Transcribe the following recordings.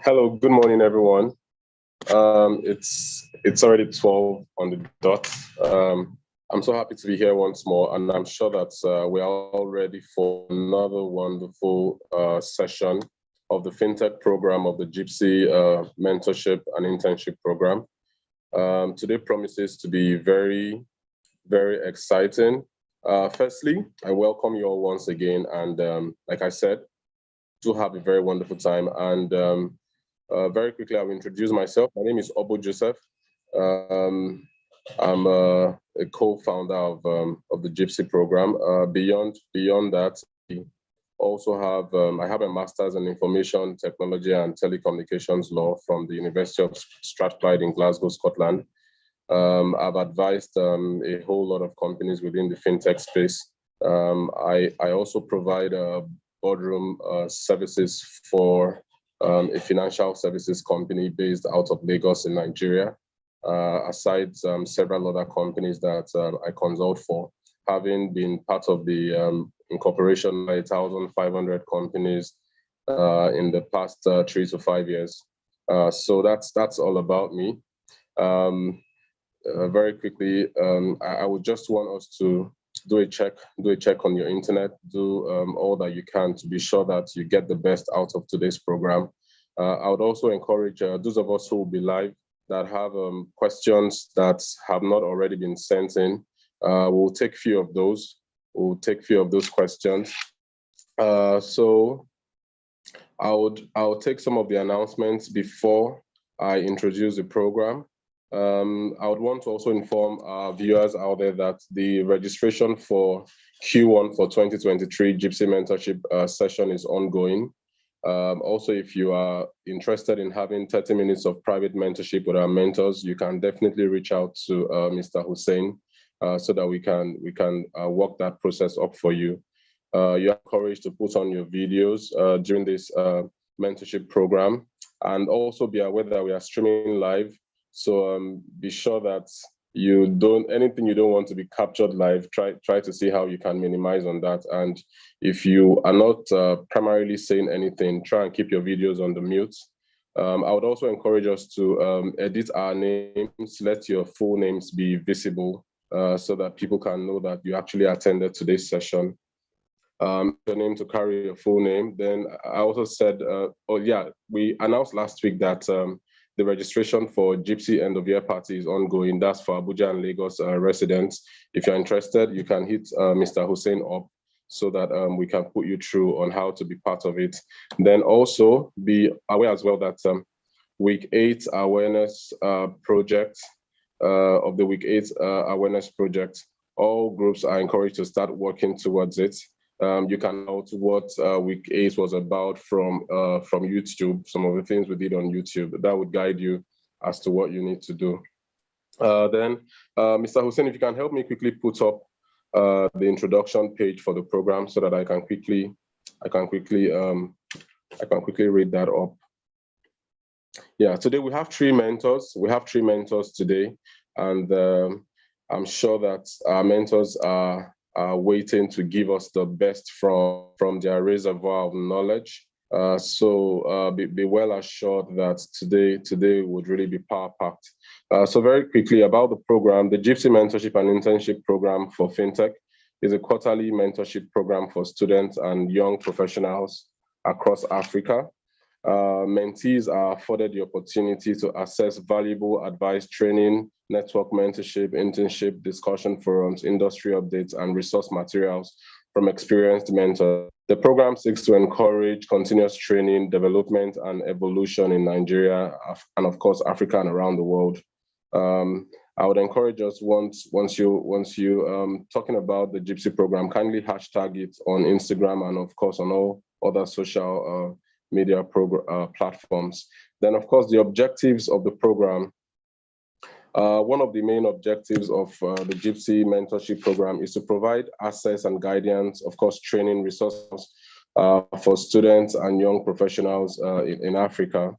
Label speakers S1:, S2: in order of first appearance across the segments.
S1: Hello, good morning, everyone. It's already 12 on the dot. I'm so happy to be here once more, and I'm sure that we are all ready for another wonderful session of the Fintech program of the JIIPCC Mentorship and Internship program. Today promises to be very, very exciting. Firstly, I welcome you all once again, and like I said, to have a very wonderful time. And very quickly, I will introduce myself. My name is Obo Joseph. I'm a co-founder of the JIIPCC program. Beyond that, I also have I have a master's in information technology and telecommunications law from the University of Strathclyde in Glasgow, Scotland. I've advised a whole lot of companies within the fintech space. I also provide boardroom services for a financial services company based out of Lagos in Nigeria. Aside several other companies that I consult for, having been part of the incorporation by 1,500 companies in the past 3 to 5 years. So that's all about me. Very quickly, I would just want us to do a check on your internet, do all that you can to be sure that you get the best out of today's program. I would also encourage those of us who will be live that have questions that have not already been sent in. We'll take few of those. We'll take few of those questions. So I'll take some of the announcements before I introduce the program. I would want to also inform our viewers out there that the registration for Q1 for 2023 JIIPCC mentorship session is ongoing. Also, if you are interested in having 30 minutes of private mentorship with our mentors, you can definitely reach out to Mr. Hussein so that we can work that process up for you. You're encouraged to put on your videos during this mentorship program, and also be aware that we are streaming live. So be sure that anything you don't want to be captured live, try to see how you can minimize on that. And if you are not primarily saying anything, try and keep your videos on the mute. I would also encourage us to edit our names, let your full names be visible so that people can know that you actually attended today's session. Your name to carry your full name. Then I also said, we announced last week that the registration for JIIPCC end of year party is ongoing. That's for Abuja and Lagos residents. If you're interested, you can hit Mr. Hussein up so that we can put you through on how to be part of it. Then also be aware as well that week 8 awareness project of the week 8 awareness project, all groups are encouraged to start working towards it. You can note what week 8 was about from YouTube, some of the things we did on YouTube. That would guide you as to what you need to do. Then, Mr. Hussein, if you can help me quickly put up the introduction page for the program so that I can quickly read that up. Yeah, today we have 3 mentors. We have 3 mentors today, and I'm sure that our mentors are waiting to give us the best from their reservoir of knowledge. So be well assured that today would really be power-packed. So very quickly about the program, the JIIPCC Mentorship and Internship Program for Fintech is a quarterly mentorship program for students and young professionals across Africa. Mentees are afforded the opportunity to access valuable advice, training, network mentorship, internship, discussion forums, industry updates, and resource materials from experienced mentors. The program seeks to encourage continuous training, development, and evolution in Nigeria, and of course, Africa and around the world. I would encourage us once you talking about the JIIPCC program, kindly hashtag it on Instagram and of course on all other social media platforms. Then, of course, the objectives of the program. One of the main objectives of the JIIPCC mentorship program is to provide access and guidance, of course, training resources for students and young professionals in Africa.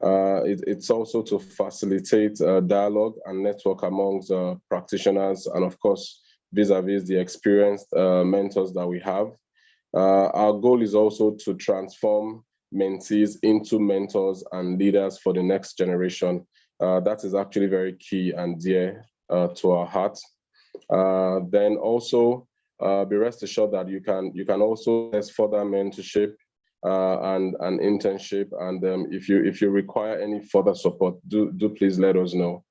S1: It's also to facilitate dialogue and network amongst practitioners and, of course, vis-a-vis the experienced mentors that we have. Our goal is also to transform mentees into mentors and leaders for the next generation. That is actually very key and dear to our hearts. Then also be rest assured that you can also test further mentorship and an internship. And if you require any further support, do please let us know.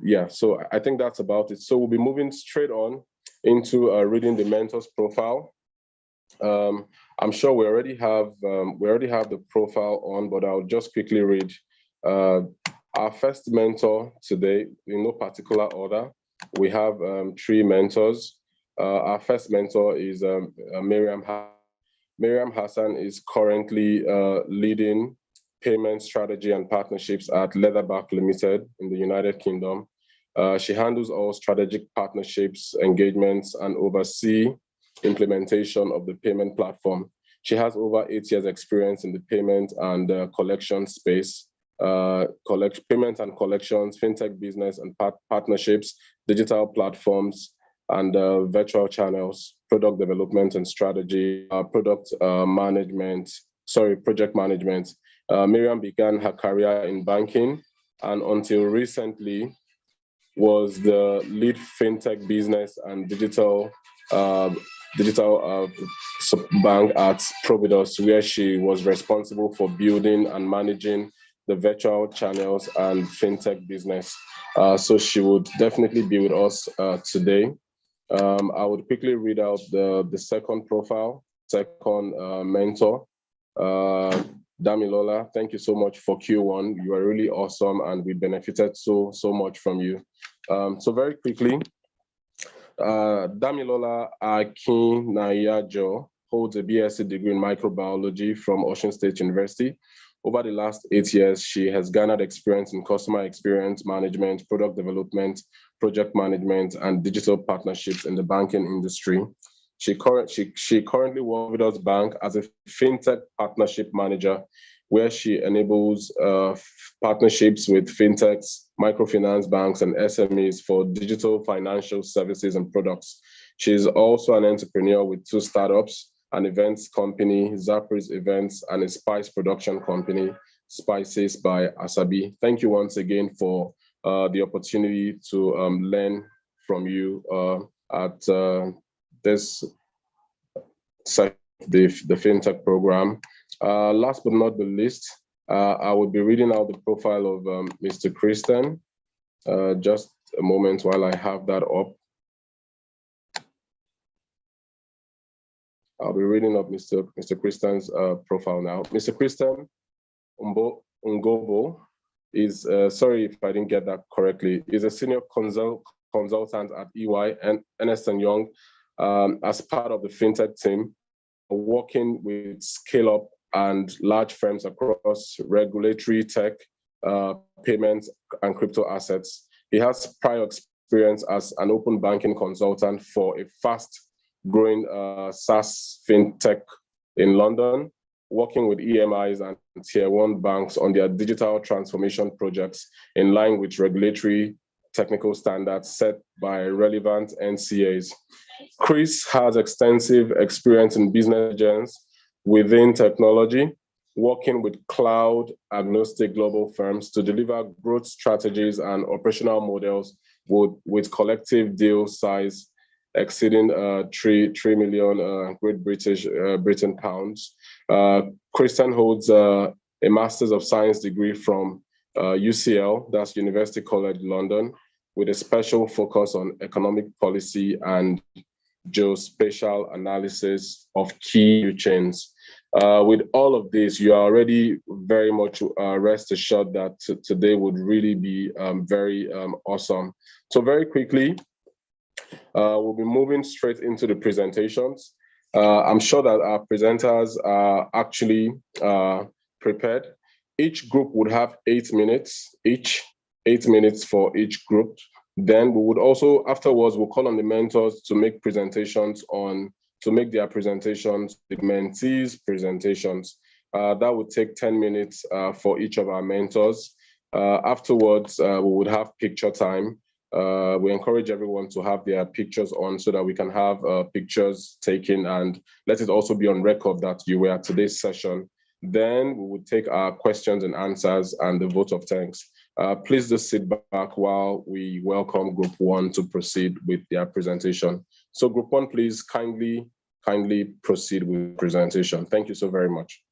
S1: Yeah, so I think that's about it. So we'll be moving straight on into reading the mentor's profile. I'm sure we already have the profile on, but I'll just quickly read our first mentor today in no particular order. We have three mentors. Our first mentor is Miriam. Miriam Hassan is currently leading payment strategy and partnerships at Leatherback Limited in the United Kingdom. She handles all strategic partnerships, engagements, and oversees implementation of the payment platform. She has over 8 years experience in the payment and collection space, payment and collections, fintech business and partnerships, digital platforms, and virtual channels, product development and strategy, project management. Miriam began her career in banking and until recently was the lead fintech business and digital bank at Providus, where she was responsible for building and managing the virtual channels and fintech business. So she would definitely be with us today. I would quickly read out the second profile, second mentor. Damilola, thank you so much for Q1. You are really awesome and we benefited so much from you. So very quickly, Damilola Akinnayajo holds a BSc degree in microbiology from Osun State University. Over the last 8 years, she has garnered experience in customer experience management, product development, project management, and digital partnerships in the banking industry. She currently works with us Bank as a fintech partnership manager, where she enables partnerships with fintechs, microfinance banks, and SMEs for digital financial services and products. She is also an entrepreneur with 2 startups, an events company, Zappers Events, and a spice production company, Spices by Asabi. Thank you once again for the opportunity to learn from you at this side of the FinTech program. Last but not the least, I will be reading out the profile of Mr. Christian. Just a moment while I have that up. I'll be reading up Mr. Christian's profile now. Mr. Christian Ngobo is, sorry if I didn't get that correctly, is a senior consultant at EY and Ernst & Young as part of the FinTech team, working with scale-up and large firms across regulatory tech, payments, and crypto assets. He has prior experience as an open banking consultant for a fast-growing SaaS fintech in London, working with EMIs and tier 1 banks on their digital transformation projects in line with regulatory technical standards set by relevant NCAs. Chris has extensive experience in business agents within technology, working with cloud-agnostic global firms to deliver growth strategies and operational models with collective deal size exceeding 3 million Great Britain pounds. Christian holds a Masters of Science degree from UCL, that's University College London, with a special focus on economic policy and geospatial analysis of key chains. With all of this, you are already very much rest assured that today would really be very awesome. So very quickly, we'll be moving straight into the presentations. I'm sure that our presenters are actually prepared. Each group would have 8 minutes each, 8 minutes for each group. Then we would also, afterwards, we'll call on the mentors to make their presentations, the mentees' presentations. That would take 10 minutes for each of our mentors. Afterwards, we would have picture time. We encourage everyone to have their pictures on so that we can have pictures taken, and let it also be on record that you were at today's session. Then we would take our questions and answers and the vote of thanks. Please just sit back while we welcome Group 1 to proceed with their presentation. So Group 1, please kindly proceed with the presentation. Thank you so very much.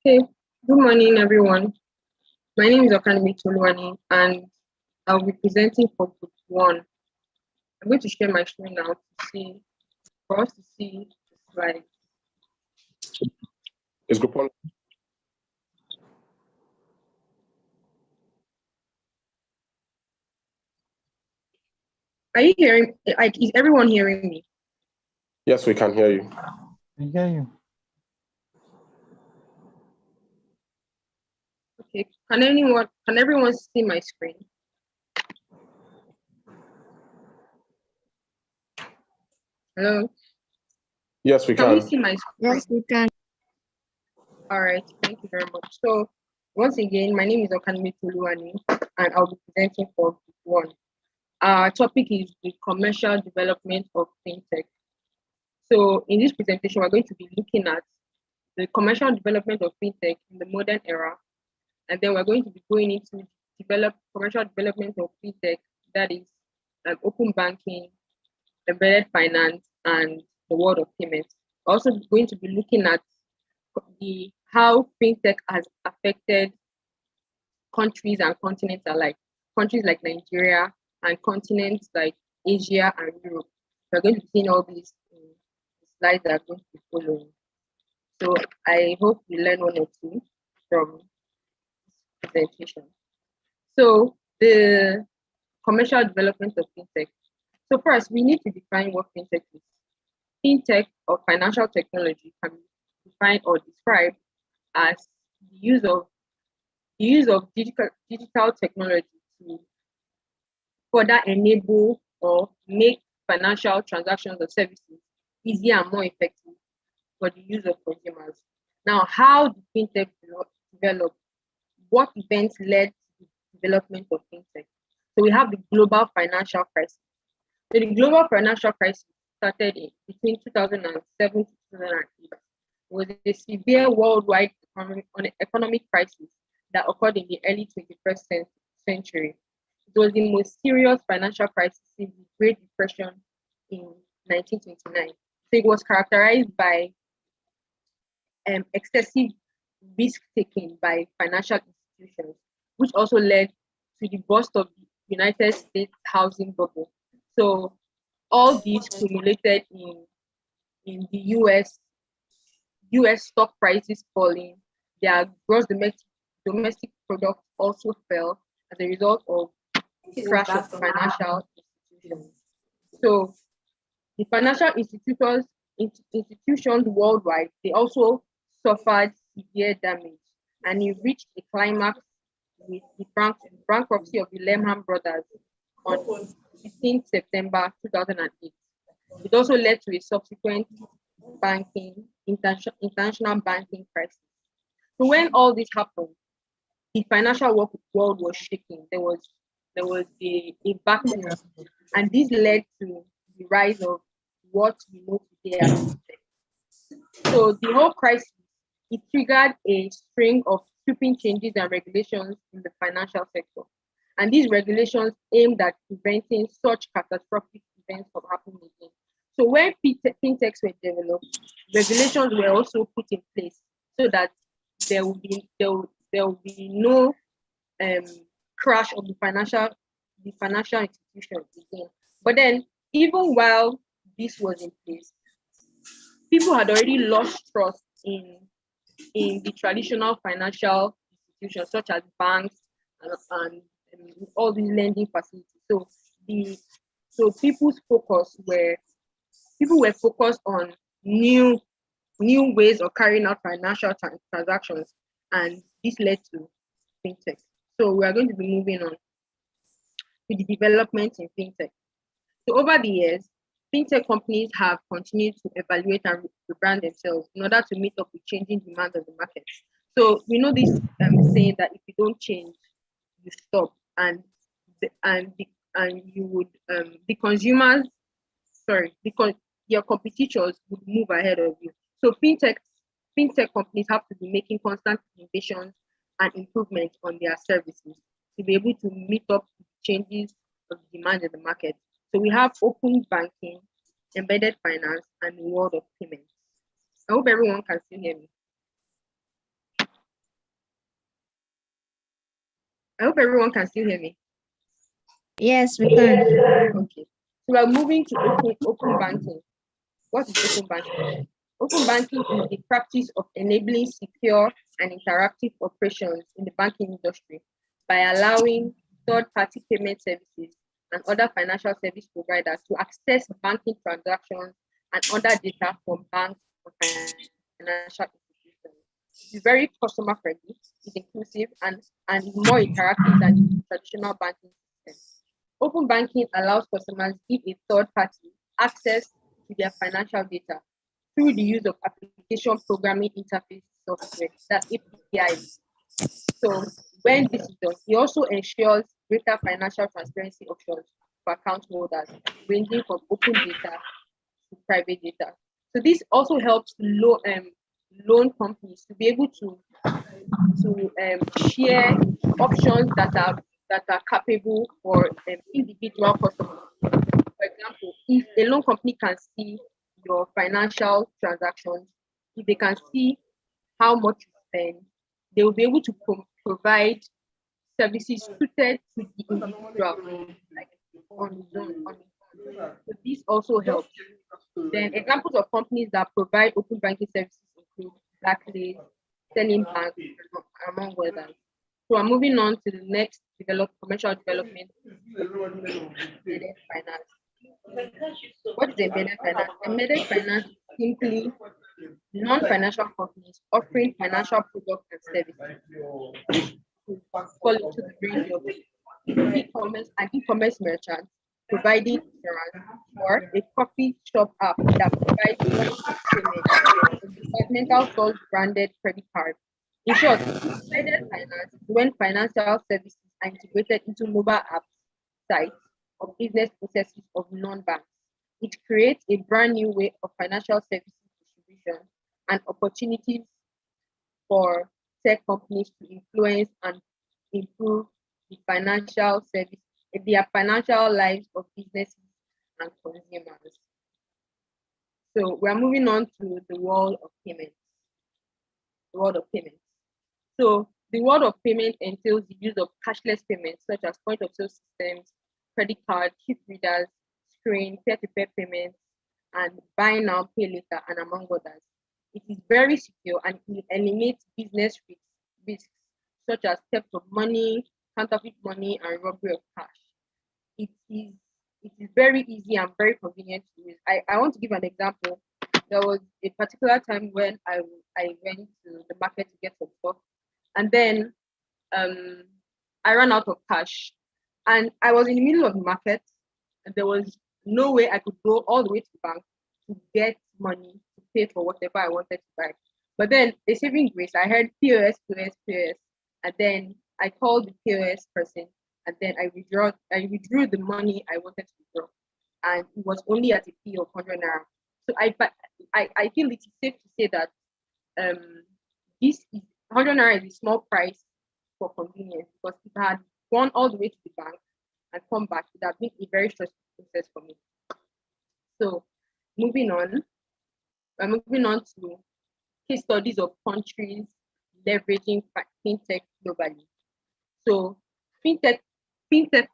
S2: Okay, good morning, everyone. My name is Okanemi Toluwani, and I'll be presenting for Group 1. I'm going to share my screen now for us to see the slides.
S1: Is Group 1?
S2: Are you hearing? Is everyone hearing me?
S1: Yes, we can hear you.
S3: We hear you.
S2: Okay. Can everyone see my screen? Hello?
S1: Yes, we can.
S2: Can we see my screen?
S4: Yes, we can.
S2: All right, thank you very much. So once again, my name is Okanemi Toluwani, and I'll be presenting for Group 1. Our topic is the commercial development of fintech. So in this presentation, we're going to be looking at the commercial development of fintech in the modern era, and then we're going to be going into commercial development of fintech, that is like open banking, embedded finance, and the world of payments. We're also going to be looking at how fintech has affected countries and continents alike, countries like Nigeria and continents like Asia and Europe. We're going to be seeing all these in the slides that are going to be following. So I hope you learn one or two from this presentation. So the commercial development of fintech. So first, we need to define what fintech is. Fintech, or financial technology, can be defined or described as the use of digital technology to further enable or make financial transactions or services easier and more effective for the use of consumers. Now, how did fintech develop? What events led to the development of fintech? So we have the global financial crisis. So the global financial crisis started between 2007 to 2008. It was a severe worldwide economic crisis that occurred in the early 21st century. It was the most serious financial crisis since the Great Depression in 1929. So it was characterized by excessive risk-taking by financial institutions, which also led to the burst of the United States housing bubble. So all these culminated in the US stock prices falling. Their gross domestic product also fell as a result of the crash of financial institutions. So the financial institutions worldwide, they also suffered severe damage, and it reached a climax with the bankruptcy of the Lehman Brothers on 15 September 2008. It also led to a subsequent international banking crisis. So when all this happened, the financial world was shaking. There was a vacuum, and this led to the rise of what we know today as fintech. So the whole crisis, it triggered a string of sweeping changes and regulations in the financial sector. And these regulations aimed at preventing such catastrophic events from happening again. So when fintechs were developed, regulations were also put in place so that there will be no crash of the financial institutions again. But then, even while this was in place, people had already lost trust in the traditional financial institutions such as banks and all these lending facilities. So people were focused on new ways of carrying out financial transactions, and this led to fintech. So we are going to be moving on to the development in fintech. So over the years, fintech companies have continued to evaluate and rebrand themselves in order to meet up with changing demands of the market. So we know this saying that if you don't change, you stop, and you would your competitors would move ahead of you. So fintechs fintech companies have to be making constant innovations and improvements on their services to be able to meet up with changes of demand in the market. So we have open banking, embedded finance, and the world of payments. I hope everyone can still hear me. I hope everyone can still hear me.
S3: Yes, we can.
S2: Okay. So we're moving to open banking. What is open banking? Open banking is the practice of enabling secure and interactive operations in the banking industry by allowing third-party payment services and other financial service providers to access banking transactions and other data from banks or financial institutions. It's very customer friendly, it's inclusive, and more interactive than the traditional banking system. Open banking allows customers give a third party access to their financial data through the use of application programming interface software, that's APIs. So when this is done, it also ensures greater financial transparency options for account holders, ranging from open data to private data. So this also helps loan companies to be able to share options that are capable for individual customers. For example, if a loan company can see your financial transactions, if they can see how much you spend, they will be able to provide services suited to the individual, like on his own. So this also helps. Then examples of companies that provide open banking services include Barclays, Sterling Bank, among others. So I'm moving on to the next commercial development, embedded finance. What is embedded finance? Embedded finance is simply non-financial companies offering financial products and services to fall into the range of e-commerce and e-commerce merchants providing insurance, or a coffee shop app that provides payment, a departmental stores branded credit card. In short, embedded finance is when financial services are integrated into mobile apps, sites, or business processes of non-banks. It creates a brand new way of financial services distribution and opportunities for tech companies to influence and improve their financial lives of businesses and consumers. So we're moving on to the world of payments. The world of payments. So the world of payment entails the use of cashless payments such as point of sale systems, credit cards, chip readers, screen, peer-to-peer payments, and buy now, pay later, and among others. It is very secure and it eliminates business risks such as theft of money, counterfeit money, and robbery of cash. It is very easy and very convenient to use. I want to give an example. There was a particular time when I went to the market to get some stuff, and then I ran out of cash, and I was in the middle of the market, and there was no way I could go all the way to the bank to get money to pay for whatever I wanted to buy. But then a saving grace, I heard POS, and then I called the POS person, and then I withdrew the money I wanted to withdraw, and it was only at a fee of 100 naira. So I feel it is safe to say that this is 100 naira is a small price for convenience, because if I had gone all the way to the bank and come back, it would have been a very stressful process for me. So moving on, we're moving on to case studies of countries leveraging fintech globally. So fintech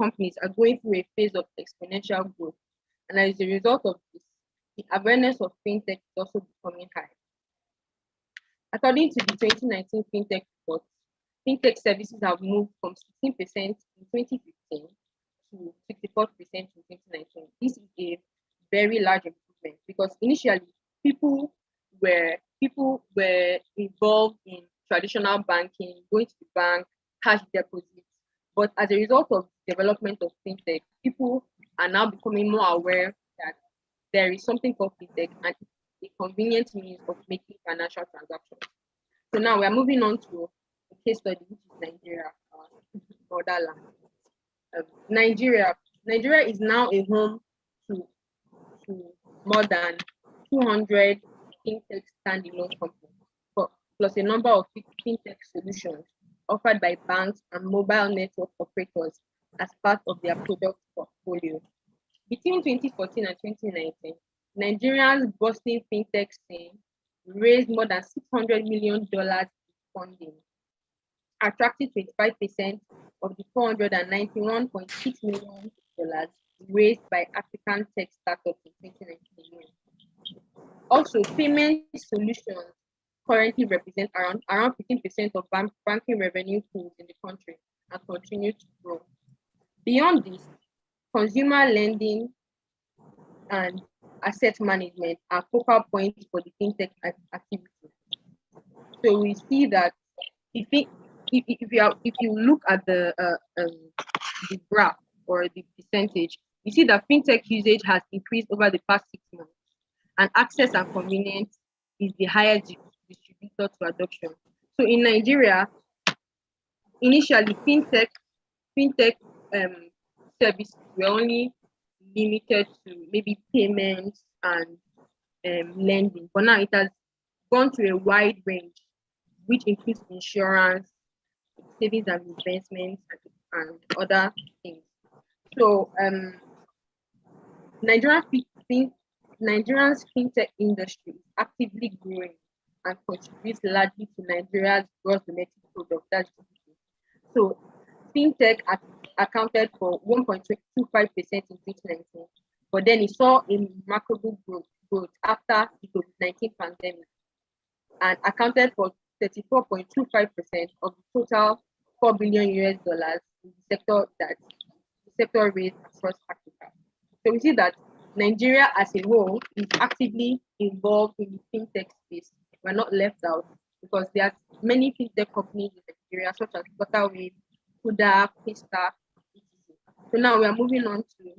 S2: companies are going through a phase of exponential growth, and as a result of this, the awareness of fintech is also becoming high. According to the 2019 fintech report, fintech services have moved from 16% in 2015 to 64% in 2019. This is a very large improvement, because initially people were involved in traditional banking, going to the bank, cash deposits. But as a result of development of fintech, people are now becoming more aware that there is something called fintech and a convenient means of making financial transactions. So now we are moving on to a case study, which is Nigeria, borderland. Nigeria is now a home to more than 200 fintech standalone companies plus a number of fintech solutions offered by banks and mobile network operators as part of their product portfolio. Between 2014 and 2019, Nigeria's bustling fintech scene raised more than $600 million in funding, attracting 25% of the $491.6 million raised by African tech startups in 2019. Also, payment solutions currently represent around 15% of banking revenue pools in the country and continue to grow. Beyond this, consumer lending and asset management are focal points for the fintech activity. So we see that if you look at the graph or the percentage, you see that fintech usage has increased over the past 6 months, and access and convenience is the highest distributor to adoption. So in Nigeria, initially fintech services were only limited to maybe payments and lending, but now it has gone to a wide range, which includes insurance, savings and investments, and other things. So Nigeria's fintech industry is actively growing and contributes largely to Nigeria's gross domestic product, that's GDP. So fintech accounted for 1.25% in 2019, but then it saw a remarkable growth after the COVID-19 pandemic and accounted for 34.25% of the total $4 billion in the sector raised across Africa. So we see that Nigeria as a whole is actively involved in the fintech space. We're not left out because there are many fintech companies in Nigeria, such as Butterwave, Kuda, Paystack. So now we are moving on to.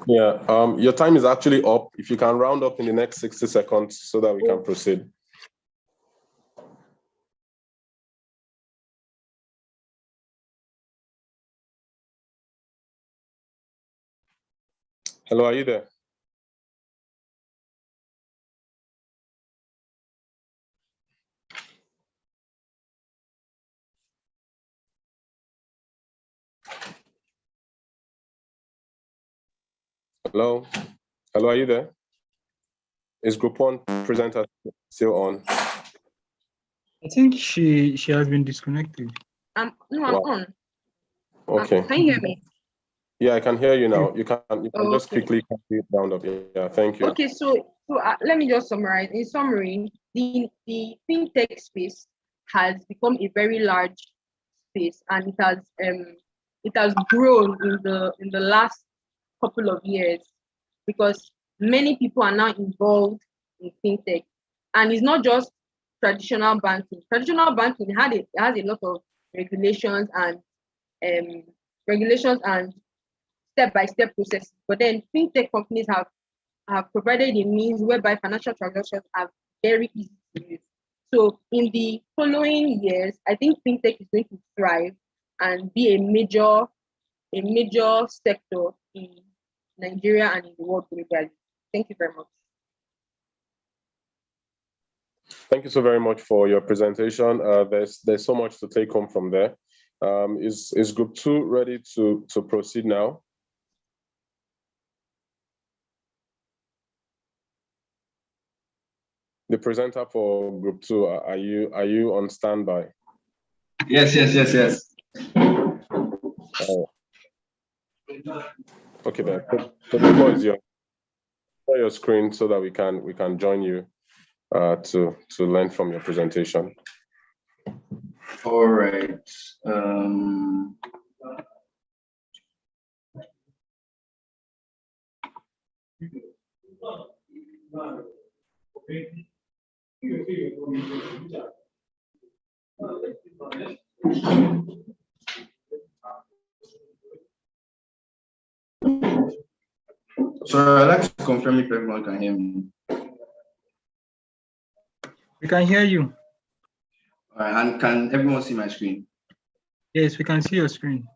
S1: Yeah, your time is actually up. If you can round up in the next 60 seconds so that we can proceed. Hello, are you there? Hello? Hello, are you there? Is Group 1 presenter still on?
S4: I think she has been disconnected.
S2: No, I'm on.
S1: Okay.
S2: Can you hear me?
S1: Yeah, I can hear you now. You can just
S2: okay.
S1: quickly round up. Yeah, thank you.
S2: Okay, so let me just summarize. In summary, the fintech space has become a very large space, and it has grown in the last couple of years because many people are now involved in fintech, and it's not just traditional banking. Traditional banking has a lot of regulations and step-by-step processes, but then fintech companies have provided a means whereby financial transactions are very easy to use. So in the following years, I think fintech is going to thrive and be a major sector in Nigeria and in the world globally. Thank you very much.
S1: Thank you so very much for your presentation. There's so much to take home from there. Is Group 2 ready to proceed now? The presenter for Group 2, are you on standby?
S5: Yes.
S1: Okay, then. So the floor is your screen so that we can join you to learn from your presentation.
S5: All right. So I'd like to confirm if everyone can hear me.
S4: We can hear you.
S5: All right, and can everyone see my screen?
S4: Yes, we can see your screen.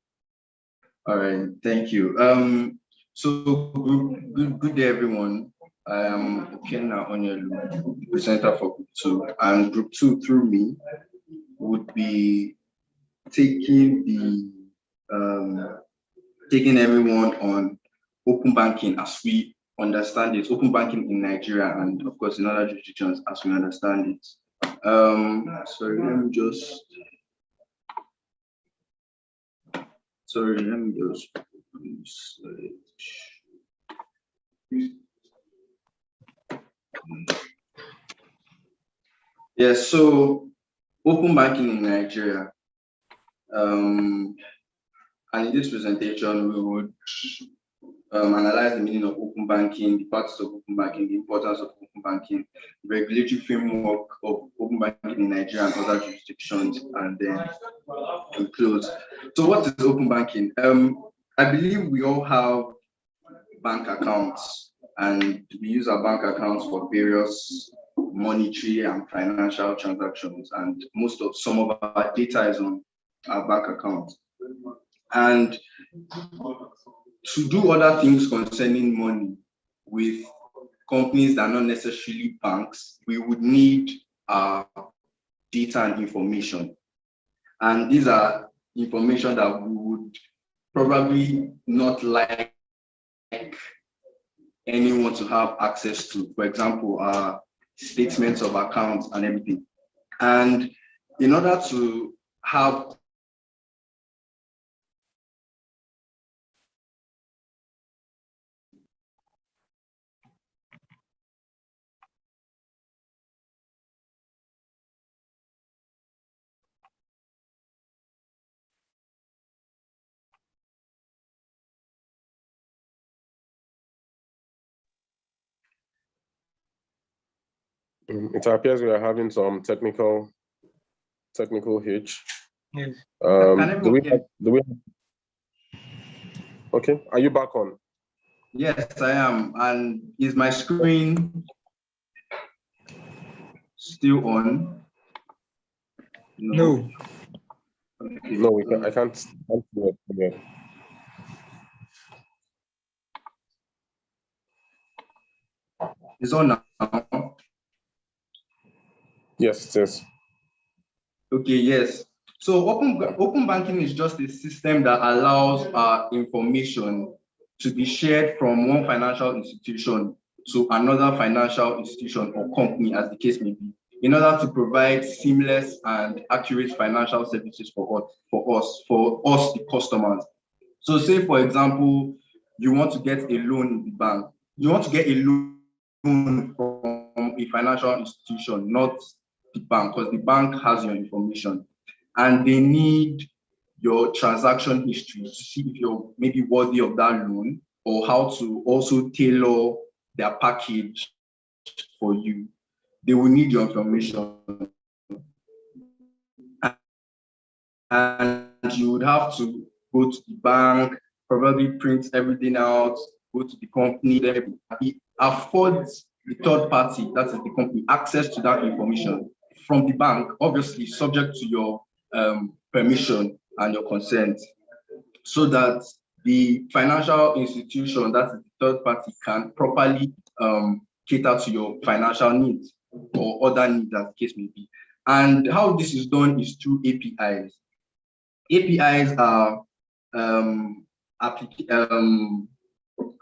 S5: All right, thank you. So good day, everyone. I am Okenna Onyelu, presenter for Group 2, and Group 2 through me would be taking everyone on open banking as we understand it, open banking in Nigeria and of course in other jurisdictions as we understand it. Sorry, let me just yes, so open banking in Nigeria. And in this presentation, we would analyze the meaning of open banking, the parts of open banking, the importance of open banking, the regulatory framework of open banking in Nigeria and other jurisdictions, and then conclude. So what is open banking? I believe we all have bank accounts, and we use our bank accounts for various monetary and financial transactions, and some of our data is on our bank account. And to do other things concerning money with companies that are not necessarily banks, we would need data and information. And these are information that we would probably not like anyone to have access to. For example, statements of accounts and everything. And in order to have
S1: It appears we are having some technical hitch.
S4: Yes.
S1: Okay, are you back on?
S5: Yes, I am. And is my screen still on?
S4: No.
S5: Okay.
S1: No, I can't do it yet.
S5: It's on now.
S1: Yes, it is.
S5: Okay, yes. So open banking is just a system that allows information to be shared from one financial institution to another financial institution or company, as the case may be, in order to provide seamless and accurate financial services for us, the customers. So say, for example, you want to get a loan in the bank. You want to get a loan from a financial institution, not the bank, because the bank has your information. And they need your transaction history to see if you're maybe worthy of that loan, or how to also tailor their package for you. They will need your information. And you would have to go to the bank, probably print everything out, go to the company, then it affords the third party, that is the company, access to that information from the bank, obviously subject to your permission and your consent, so that the financial institution, that is the third party, can properly cater to your financial needs or other needs, as the case may be. And how this is done is through APIs. APIs are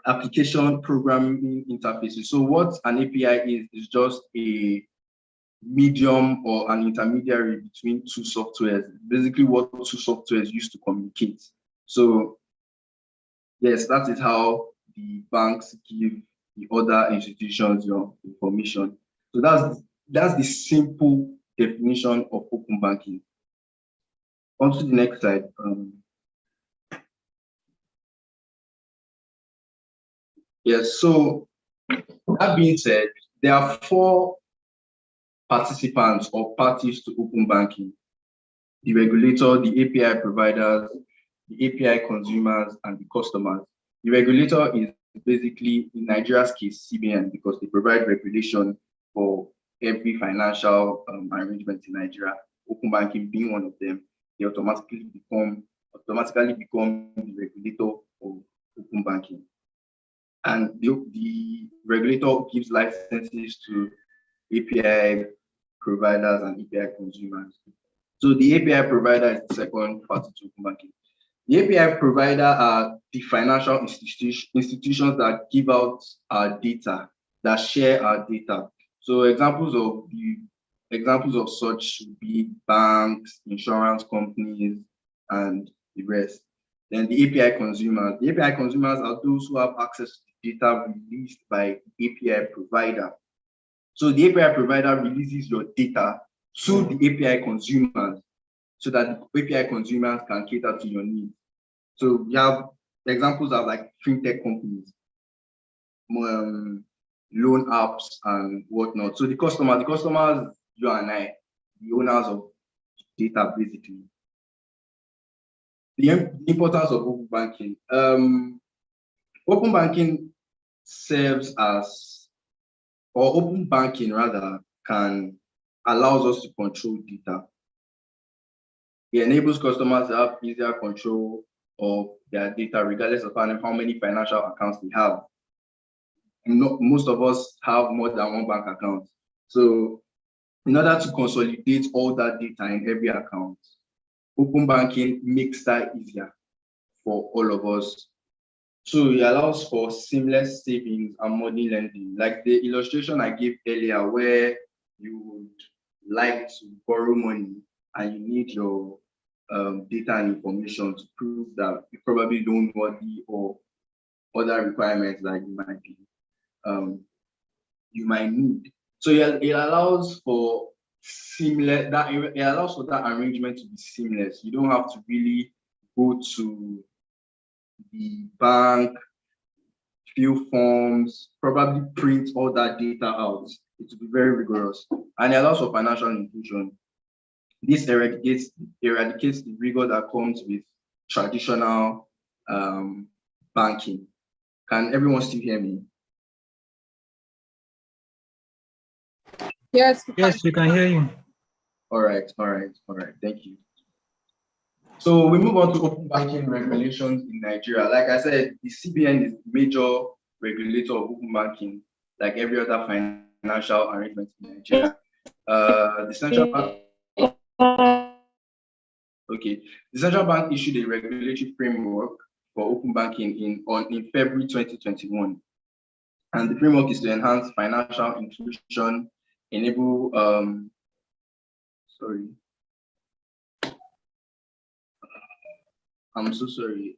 S5: application programming interfaces. So what an API is just a medium or an intermediary between two softwares, basically what two softwares used to communicate. So yes, that is how the banks give the other institutions your information. So that's the simple definition of open banking. On to the next slide. Yes, so that being said, there are 4 participants or parties to open banking: the regulator, the API providers, the API consumers, and the customers. The regulator is basically, in Nigeria's case, CBN, because they provide regulation for every financial arrangement in Nigeria, open banking being one of them. They automatically become the regulator of open banking. and the regulator gives licenses to API providers and API consumers. So the API provider is the second party to open banking. The API provider are the financial institutions that give out our data, that share our data. So examples of such would be banks, insurance companies, and the rest. Then the API consumers. The API consumers are those who have access to the data released by API provider. So the API provider releases your data to the API consumers so that the API consumers can cater to your needs. So we have examples of like fintech companies, loan apps and whatnot. So the customers, you and I, the owners of data basically. The importance of open banking. Open banking serves as, or open banking rather, allows us to control data. It enables customers to have easier control of their data, regardless of how many financial accounts they have. Most of us have more than one bank account. So in order to consolidate all that data in every account, open banking makes that easier for all of us. So it allows for seamless savings and money lending. Like the illustration I gave earlier, where you would like to borrow money and you need your data and information to prove that you probably loan worthy or other requirements that you might need. So it allows for that arrangement to be seamless. You don't have to really go to the bank, fill forms, probably print all that data out. It will be very rigorous. And it allows for financial inclusion. This eradicates the rigor that comes with traditional banking. Can everyone still hear me?
S2: Yes.
S4: Yes, we can hear you.
S5: All right. Thank you. So we move on to open banking regulations in Nigeria. Like I said, the CBN is the major regulator of open banking, like every other financial arrangement in Nigeria. The central bank issued a regulatory framework for open banking in February 2021. And the framework is to enhance financial inclusion, enable I'm so sorry.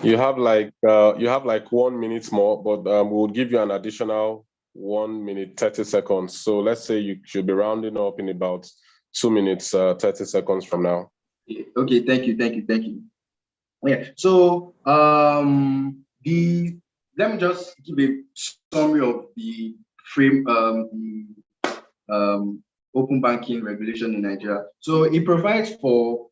S1: You have like 1 minute more, but we'll give you an additional 1 minute 30 seconds. So let's say you should be rounding up in about 2 minutes 30 seconds from now.
S5: Okay, thank you. Yeah. So let me just give a summary of the open banking regulation in Nigeria. So it provides for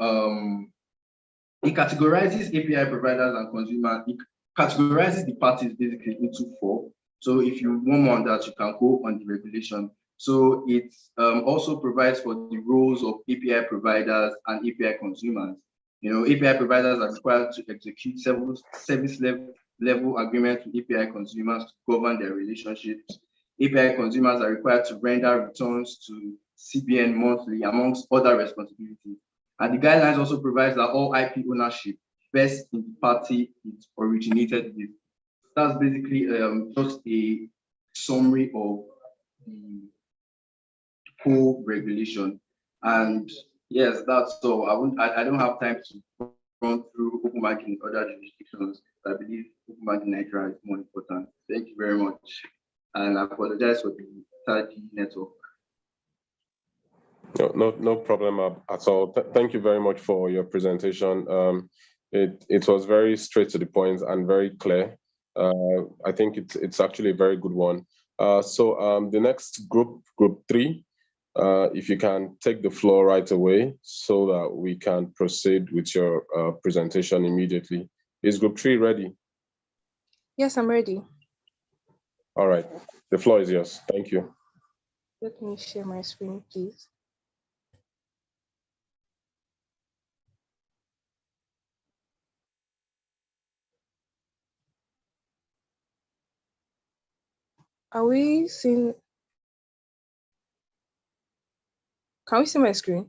S5: it categorizes API providers and consumers. It categorizes the parties basically into 4. So if you want more on that, you can go on the regulation. So it also provides for the roles of API providers and API consumers. API providers are required to execute several service level agreements with API consumers to govern their relationships. API consumers are required to render returns to CBN monthly, amongst other responsibilities. And the guidelines also provides that all IP ownership vests in the party it originated with. That's basically just a summary of the whole regulation. And yes, that's all. I don't have time to run through open banking in other jurisdictions. I believe open banking in Nigeria is more important. Thank you very much. And I apologize for the 30 network.
S1: No problem at all. Thank you very much for your presentation. It was very straight to the point and very clear. I think it's actually a very good one. So the next group 3, if you can take the floor right away so that we can proceed with your presentation immediately. Is group 3 ready?
S6: Yes, I'm ready.
S1: All right, the floor is yours. Thank you.
S6: Let me share my screen, please. Are we seeing? Can we see my screen?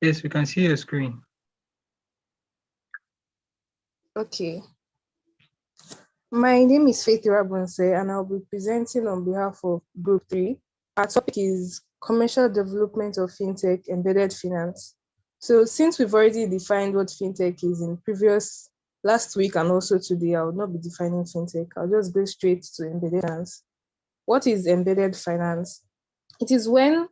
S4: Yes, we can see your screen.
S6: Okay. My name is Faith Irabunse, and I'll be presenting on behalf of Group 3. Our topic is Commercial Development of Fintech Embedded Finance. So since we've already defined what Fintech is in previous last week and also today, I will not be defining Fintech. I'll just go straight to embedded finance. What is embedded finance? It is when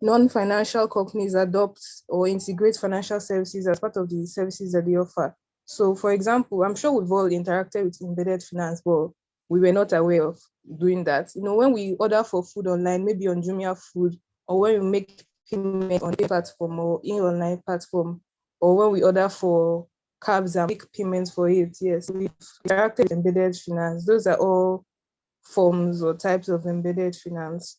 S6: non-financial companies adopt or integrate financial services as part of the services that they offer. So, for example, I'm sure we've all interacted with embedded finance, but we were not aware of doing that. When we order for food online, maybe on Jumia Food, or when we make payment on a platform or in online platform, or when we order for cabs and make payments for it, yes, we've interacted with embedded finance. Those are all forms or types of embedded finance.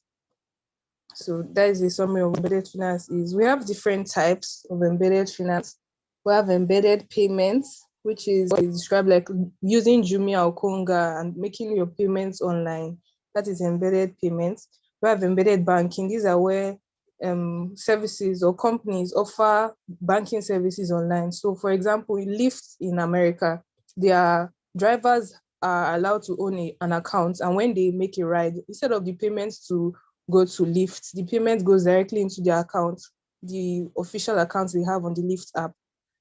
S6: So that is a summary of embedded finance is. We have different types of embedded finance. We have embedded payments, which is described like using Jumia or Konga and making your payments online. That is embedded payments. We have embedded banking. These are where services or companies offer banking services online. So for example, Lyft in America, their drivers are allowed to own an account, and when they make a ride, instead of the payments to go to Lyft, the payment goes directly into their account, the official account they have on the Lyft app.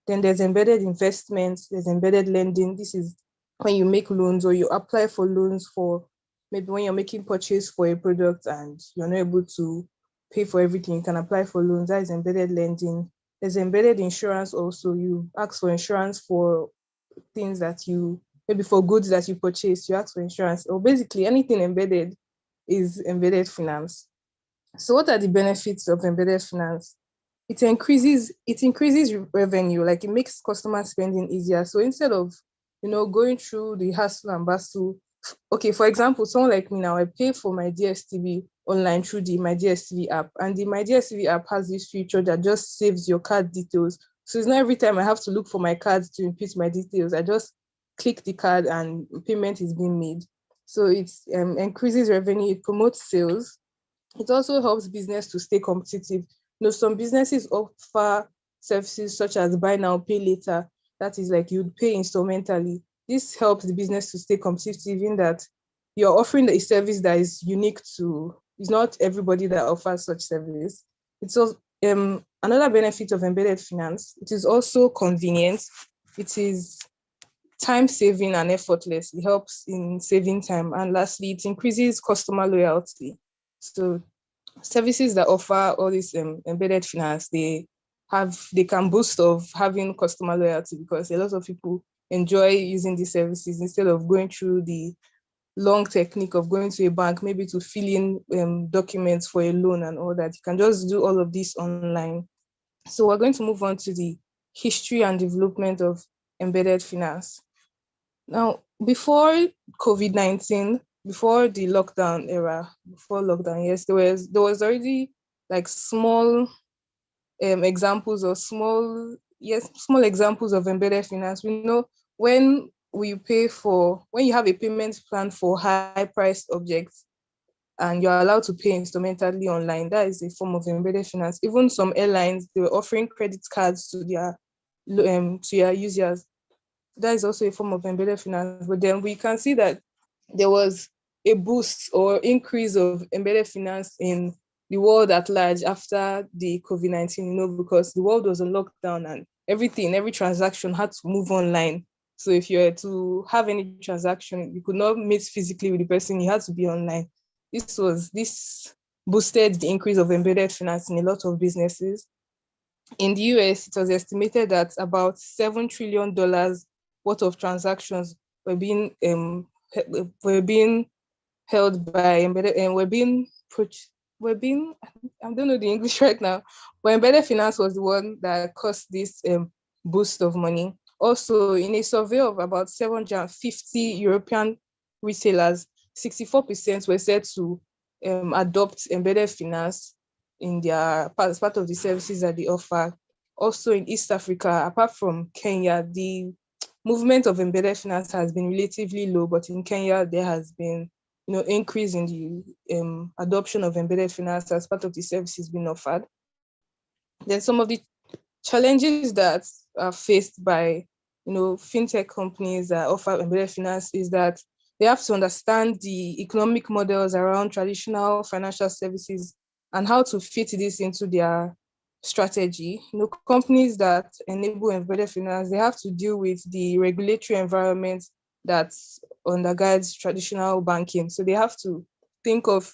S6: Then there's embedded investments, there's embedded lending. This is when you make loans or you apply for loans for maybe when you're making purchase for a product and you're not able to pay for everything, you can apply for loans. That is embedded lending. There's embedded insurance also. You ask for insurance for things that you, maybe for goods that you purchase, you ask for insurance, or basically anything embedded is embedded finance. So what are the benefits of embedded finance? It increases revenue, like it makes customer spending easier. So instead of going through the hassle and bustle, okay, for example, someone like me now, I pay for my DSTV online through the my DSTV app, and the my DSTV app has this feature that just saves your card details. So it's not every time I have to look for my cards to input my details. I just click the card and payment is being made. So it increases revenue, it promotes sales. It also helps business to stay competitive. Some businesses offer services such as buy now, pay later. That is like you'd pay instrumentally. This helps the business to stay competitive in that you're offering a service that is unique to, it's not everybody that offers such service. It's also, another benefit of embedded finance. It is also convenient. It is time saving and effortless. It helps in saving time. And lastly, it increases customer loyalty. So services that offer all this embedded finance, they can boast of having customer loyalty because a lot of people enjoy using these services instead of going through the long technique of going to a bank, maybe to fill in documents for a loan and all that. You can just do all of this online. So we're going to move on to the history and development of embedded finance. Now, before COVID-19, before the lockdown era, before lockdown, yes, there was already like small examples or small examples of embedded finance. We know when you have a payment plan for high priced objects and you're allowed to pay instrumentally online, that is a form of embedded finance. Even some airlines, they were offering credit cards to their users. That is also a form of embedded finance. But then we can see that there was a boost or increase of embedded finance in the world at large after the COVID-19, because the world was on lockdown and every transaction had to move online. So if you were to have any transaction, you could not meet physically with the person, you had to be online. This boosted the increase of embedded finance in a lot of businesses. In the US, it was estimated that about $7 trillion worth of transactions were being held by embedded and I don't know the English right now, but embedded finance was the one that caused this boost of money. Also, in a survey of about 750 European retailers, 64% were said to adopt embedded finance in their as part of the services that they offer. also in East Africa, apart from Kenya, the movement of embedded finance has been relatively low, but in Kenya, there has been increase in the adoption of embedded finance as part of the services being offered. Then some of the challenges that are faced by fintech companies that offer embedded finance is that they have to understand the economic models around traditional financial services and how to fit this into their strategy. Companies that enable embedded finance, they have to deal with the regulatory environment that undergirds traditional banking. So they have to think of,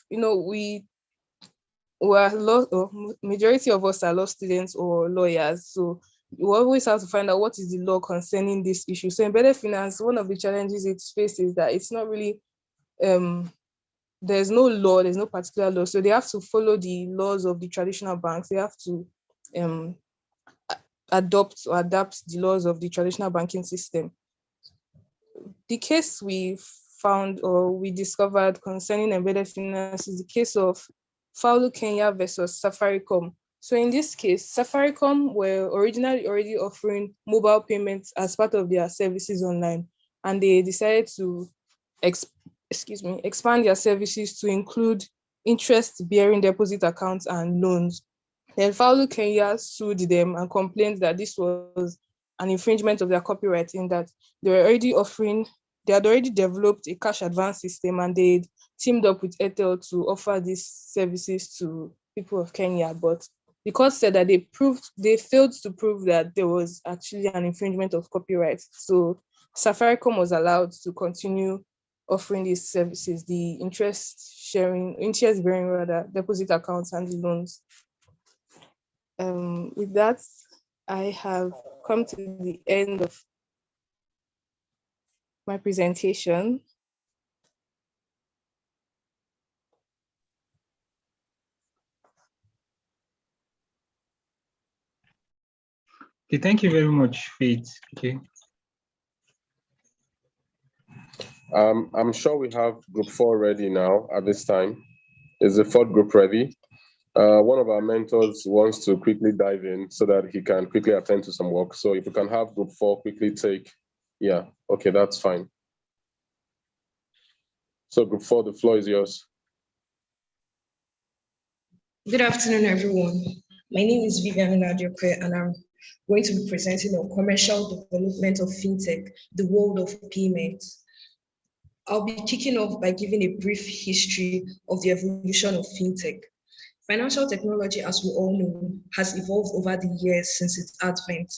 S6: majority of us are law students or lawyers. So you always have to find out what is the law concerning this issue. So embedded finance, one of the challenges it's faced is that it's not really, there's no law, there's no particular law. So they have to follow the laws of the traditional banks. They have to adopt or adapt the laws of the traditional banking system. The case we found or we discovered concerning embedded finance is the case of Faulu Kenya versus Safaricom. So in this case, Safaricom were originally already offering mobile payments as part of their services online, and they decided to expand their services to include interest-bearing deposit accounts and loans. Then Faulu Kenya sued them and complained that this was an infringement of their copyright in that they had already developed a cash advance system, and they teamed up with Airtel to offer these services to people of Kenya. But the court said that they failed to prove that there was actually an infringement of copyright. So Safaricom was allowed to continue offering these services, the interest-bearing deposit accounts and the loans. With that, I have come to the end of my presentation.
S4: Okay, thank you very much, Faith. Okay.
S1: I'm sure we have group 4 ready now at this time. Is the 4th group ready? One of our mentors wants to quickly dive in so that he can quickly attend to some work. So if we can have group 4 quickly take, yeah, okay, that's fine. So group 4, the floor is yours.
S7: Good afternoon, everyone. My name is Vivian Nadiokwe, and I'm going to be presenting on commercial development of fintech, the world of payments. I'll be kicking off by giving a brief history of the evolution of fintech. Financial technology, as we all know, has evolved over the years since its advent.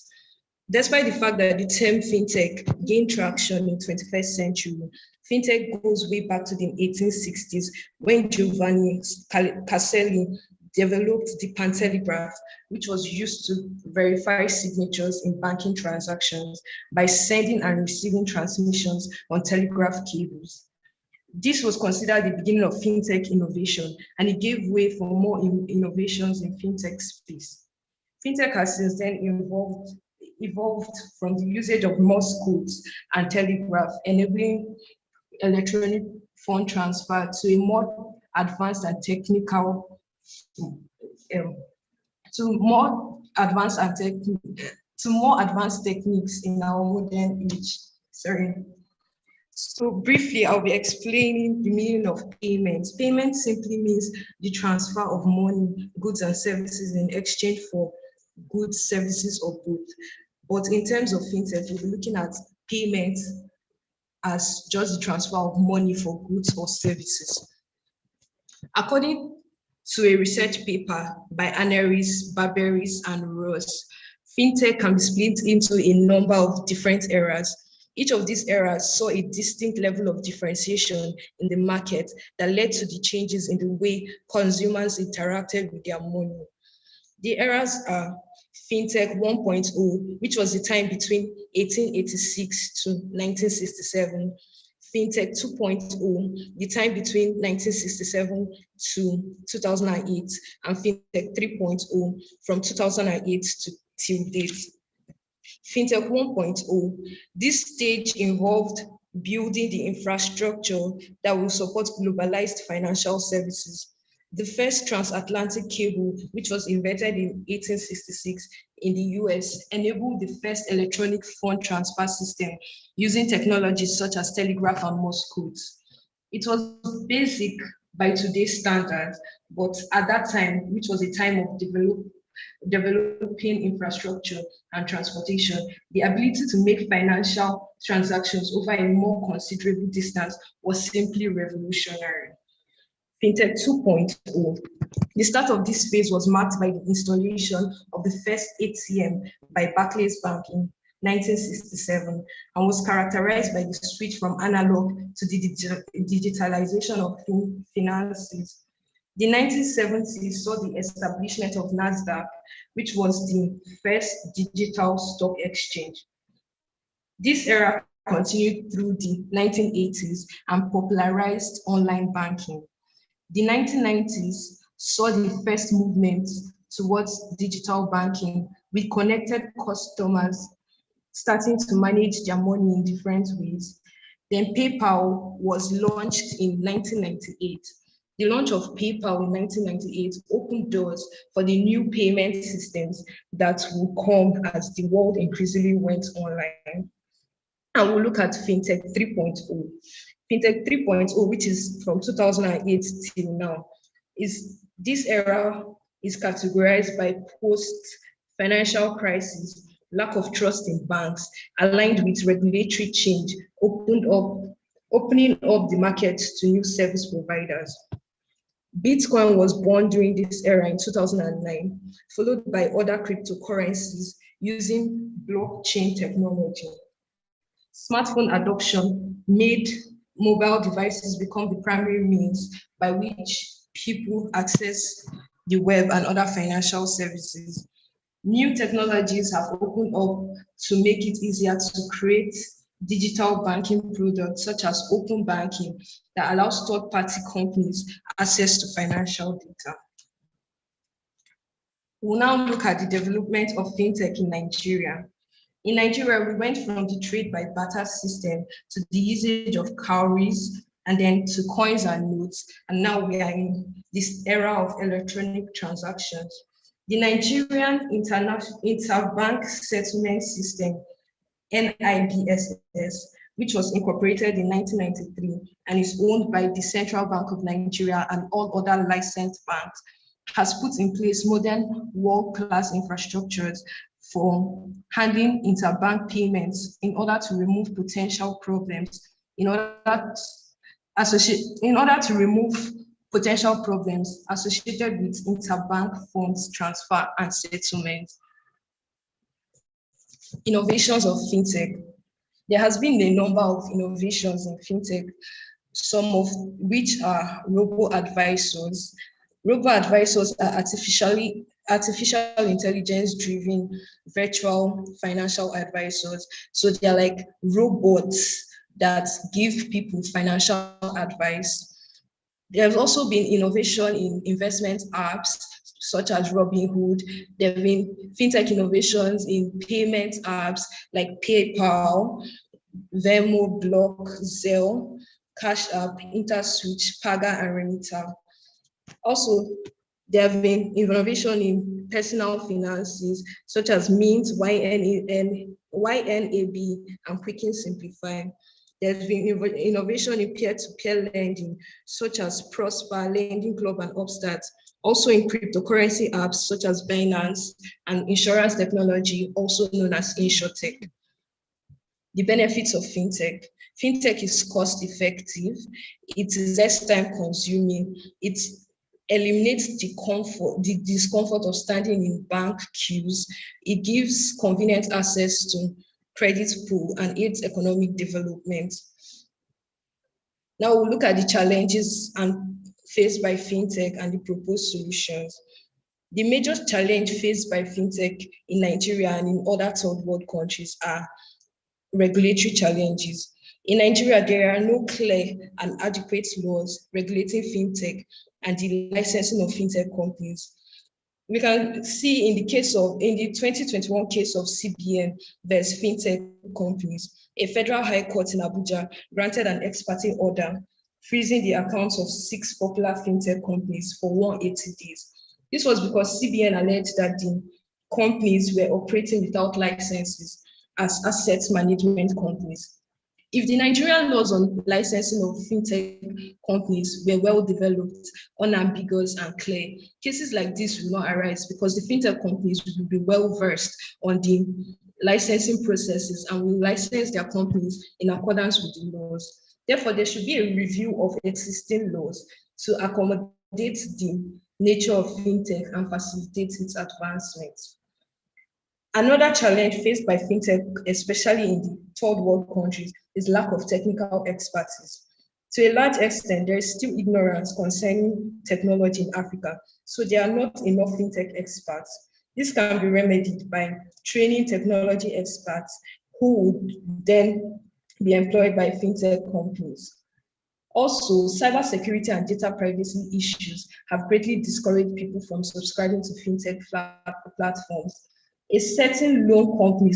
S7: Despite the fact that the term fintech gained traction in the 21st century, fintech goes way back to the 1860s when Giovanni Caselli developed the pantelegraph, which was used to verify signatures in banking transactions by sending and receiving transmissions on telegraph cables. This was considered the beginning of fintech innovation, and it gave way for more innovations in fintech space. Fintech has since then evolved from the usage of Morse codes and telegraph, enabling electronic fund transfer to a more advanced and technical to more advanced techniques in our modern age. So briefly, I'll be explaining the meaning of payments. Payment simply means the transfer of money, goods and services in exchange for goods, services, or both. But in terms of fintech, we'll be looking at payments as just the transfer of money for goods or services. According to a research paper by Aneris, Barberis, and Ross, fintech can be split into a number of different eras. Each of these eras saw a distinct level of differentiation in the market that led to the changes in the way consumers interacted with their money. The eras are Fintech 1.0, which was the time between 1886 to 1967, Fintech 2.0, the time between 1967 to 2008, and Fintech 3.0 from 2008 to till date. Fintech 1.0, this stage involved building the infrastructure that will support globalized financial services. The first transatlantic cable, which was invented in 1866 in the US, enabled the first electronic fund transfer system using technologies such as telegraph and Morse codes. It was basic by today's standards, but at that time, which was a time of developing infrastructure and transportation, the ability to make financial transactions over a more considerable distance was simply revolutionary. Fintech 2.0. The start of this phase was marked by the installation of the first ATM by Barclays Bank in 1967 and was characterized by the switch from analog to the digitalization of finances. The 1970s saw the establishment of NASDAQ, which was the first digital stock exchange. This era continued through the 1980s and popularized online banking. The 1990s saw the first movement towards digital banking, with connected customers starting to manage their money in different ways. Then PayPal was launched in 1998. The launch of PayPal in 1998 opened doors for the new payment systems that will come as the world increasingly went online. And we'll look at Fintech 3.0. Fintech 3.0, which is from 2008 till now, this era is categorized by post-financial crisis, lack of trust in banks, aligned with regulatory change, opening up the market to new service providers. Bitcoin was born during this era in 2009, followed by other cryptocurrencies using blockchain technology. Smartphone adoption made mobile devices become the primary means by which people access the web and other financial services. New technologies have opened up to make it easier to create digital banking products such as open banking that allows third-party companies access to financial data. We'll now look at the development of fintech in Nigeria. In Nigeria, we went from the trade by barter system to the usage of cowries and then to coins and notes. And now we are in this era of electronic transactions. The Nigerian Interbank Settlement System, NIBSS, which was incorporated in 1993 and is owned by the Central Bank of Nigeria and all other licensed banks, has put in place modern world-class infrastructures for handling interbank payments in order to remove potential problems, associated with interbank funds transfer and settlement. Innovations of fintech. There has been a number of innovations in fintech, some of which are robo-advisors. Robo-advisors are artificial intelligence-driven virtual financial advisors. So they're like robots that give people financial advice. There's also been innovation in investment apps such as Robinhood. There have been fintech innovations in payment apps like PayPal, Venmo, Block, Zelle, Cash App, InterSwitch, Paga, and Remita. Also, there have been innovation in personal finances such as Mint, YNAB, and Quicken Simplify. There's been innovation in peer-to-peer lending such as Prosper, Lending Club, and Upstart. Also in cryptocurrency apps such as Binance and insurance technology, also known as InsurTech. The benefits of fintech. Fintech is cost-effective. It is less time-consuming. It eliminates the discomfort of standing in bank queues. It gives convenient access to credit pool and aids economic development. Now we'll look at the challenges faced by fintech and the proposed solutions. The major challenge faced by fintech in Nigeria and in other third world countries are regulatory challenges. In Nigeria, there are no clear and adequate laws regulating fintech and the licensing of fintech companies. We can see in the 2021 case of CBN versus fintech companies, a federal high court in Abuja granted an ex parte order freezing the accounts of 6 popular fintech companies for 180 days. This was because CBN alleged that the companies were operating without licenses as asset management companies. If the Nigerian laws on licensing of fintech companies were well developed, unambiguous, and clear, cases like this will not arise because the fintech companies will be well versed on the licensing processes and will license their companies in accordance with the laws. Therefore, there should be a review of existing laws to accommodate the nature of fintech and facilitate its advancement. Another challenge faced by fintech, especially in the third world countries, is lack of technical expertise. To a large extent, there is still ignorance concerning technology in Africa, so there are not enough fintech experts. This can be remedied by training technology experts who would then be employed by fintech companies. Also, cybersecurity and data privacy issues have greatly discouraged people from subscribing to fintech platforms. A certain loan company,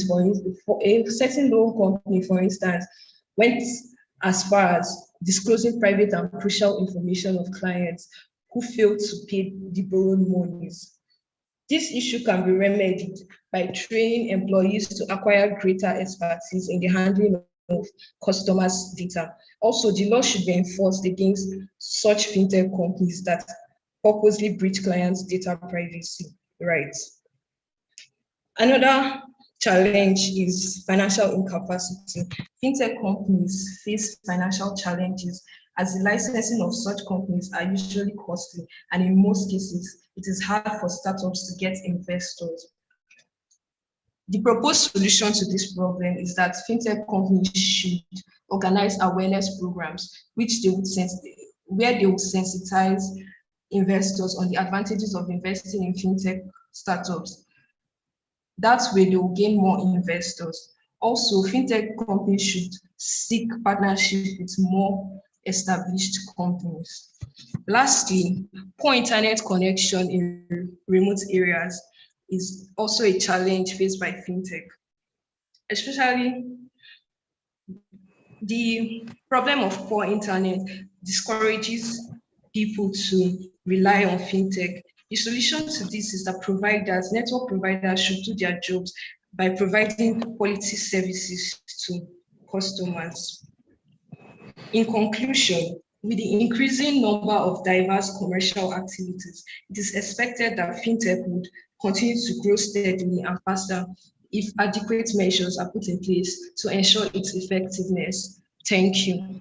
S7: for instance, went as far as disclosing private and crucial information of clients who failed to pay the borrowed monies. This issue can be remedied by training employees to acquire greater expertise in the handling of customers' data. Also, the law should be enforced against such fintech companies that purposely breach clients' data privacy rights. Another challenge is financial incapacity. Fintech companies face financial challenges as the licensing of such companies are usually costly, and in most cases, it is hard for startups to get investors. The proposed solution to this problem is that fintech companies should organize awareness programs where they would sensitize investors on the advantages of investing in fintech startups. That way, they will gain more investors. Also, fintech companies should seek partnership with more established companies. Lastly, poor internet connection in remote areas is also a challenge faced by fintech. Especially, the problem of poor internet discourages people to rely on fintech. The solution to this is that network providers should do their jobs by providing quality services to customers. In conclusion, with the increasing number of diverse commercial activities, it is expected that fintech would continue to grow steadily and faster if adequate measures are put in place to ensure its effectiveness. Thank you.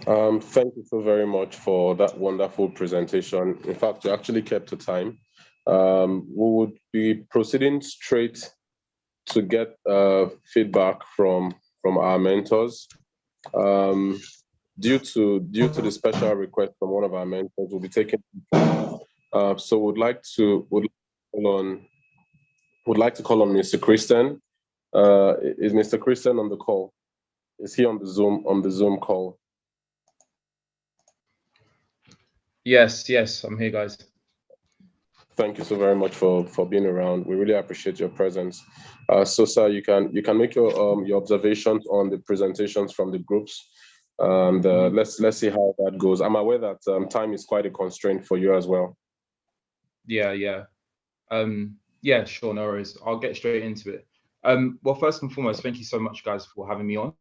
S1: Thank you so very much for that wonderful presentation. In fact, you actually kept the time. We would be proceeding straight to get feedback from our mentors. Due to the special request from one of our mentors, we'll be taking. So would like to call on Mr. Christian. Is Mr. Christian on the call? Is he on the Zoom call?
S8: Yes, I'm here, guys.
S1: Thank you so very much for being around. We really appreciate your presence. So, sir, you can make your observations on the presentations from the groups, and let's see how that goes. I'm aware that time is quite a constraint for you as well.
S8: Yeah, sure, no worries. I'll get straight into it. Well, first and foremost, thank you so much, guys, for having me on.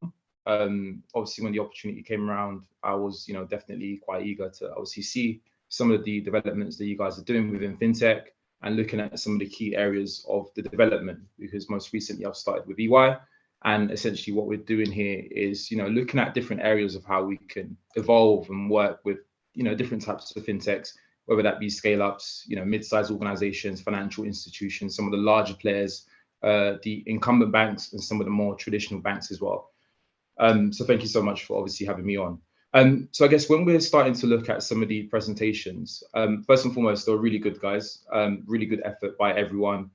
S8: Obviously, when the opportunity came around, I was, definitely quite eager to obviously see some of the developments that you guys are doing within fintech and looking at some of the key areas of the development, because most recently I've started with EY, and essentially what we're doing here is, looking at different areas of how we can evolve and work with, different types of fintechs, whether that be scale-ups, mid-sized organizations, financial institutions, some of the larger players, the incumbent banks, and some of the more traditional banks as well. So thank you so much for obviously having me on. So I guess when we're starting to look at some of the presentations, first and foremost, they're really good, guys. Really good effort by everyone.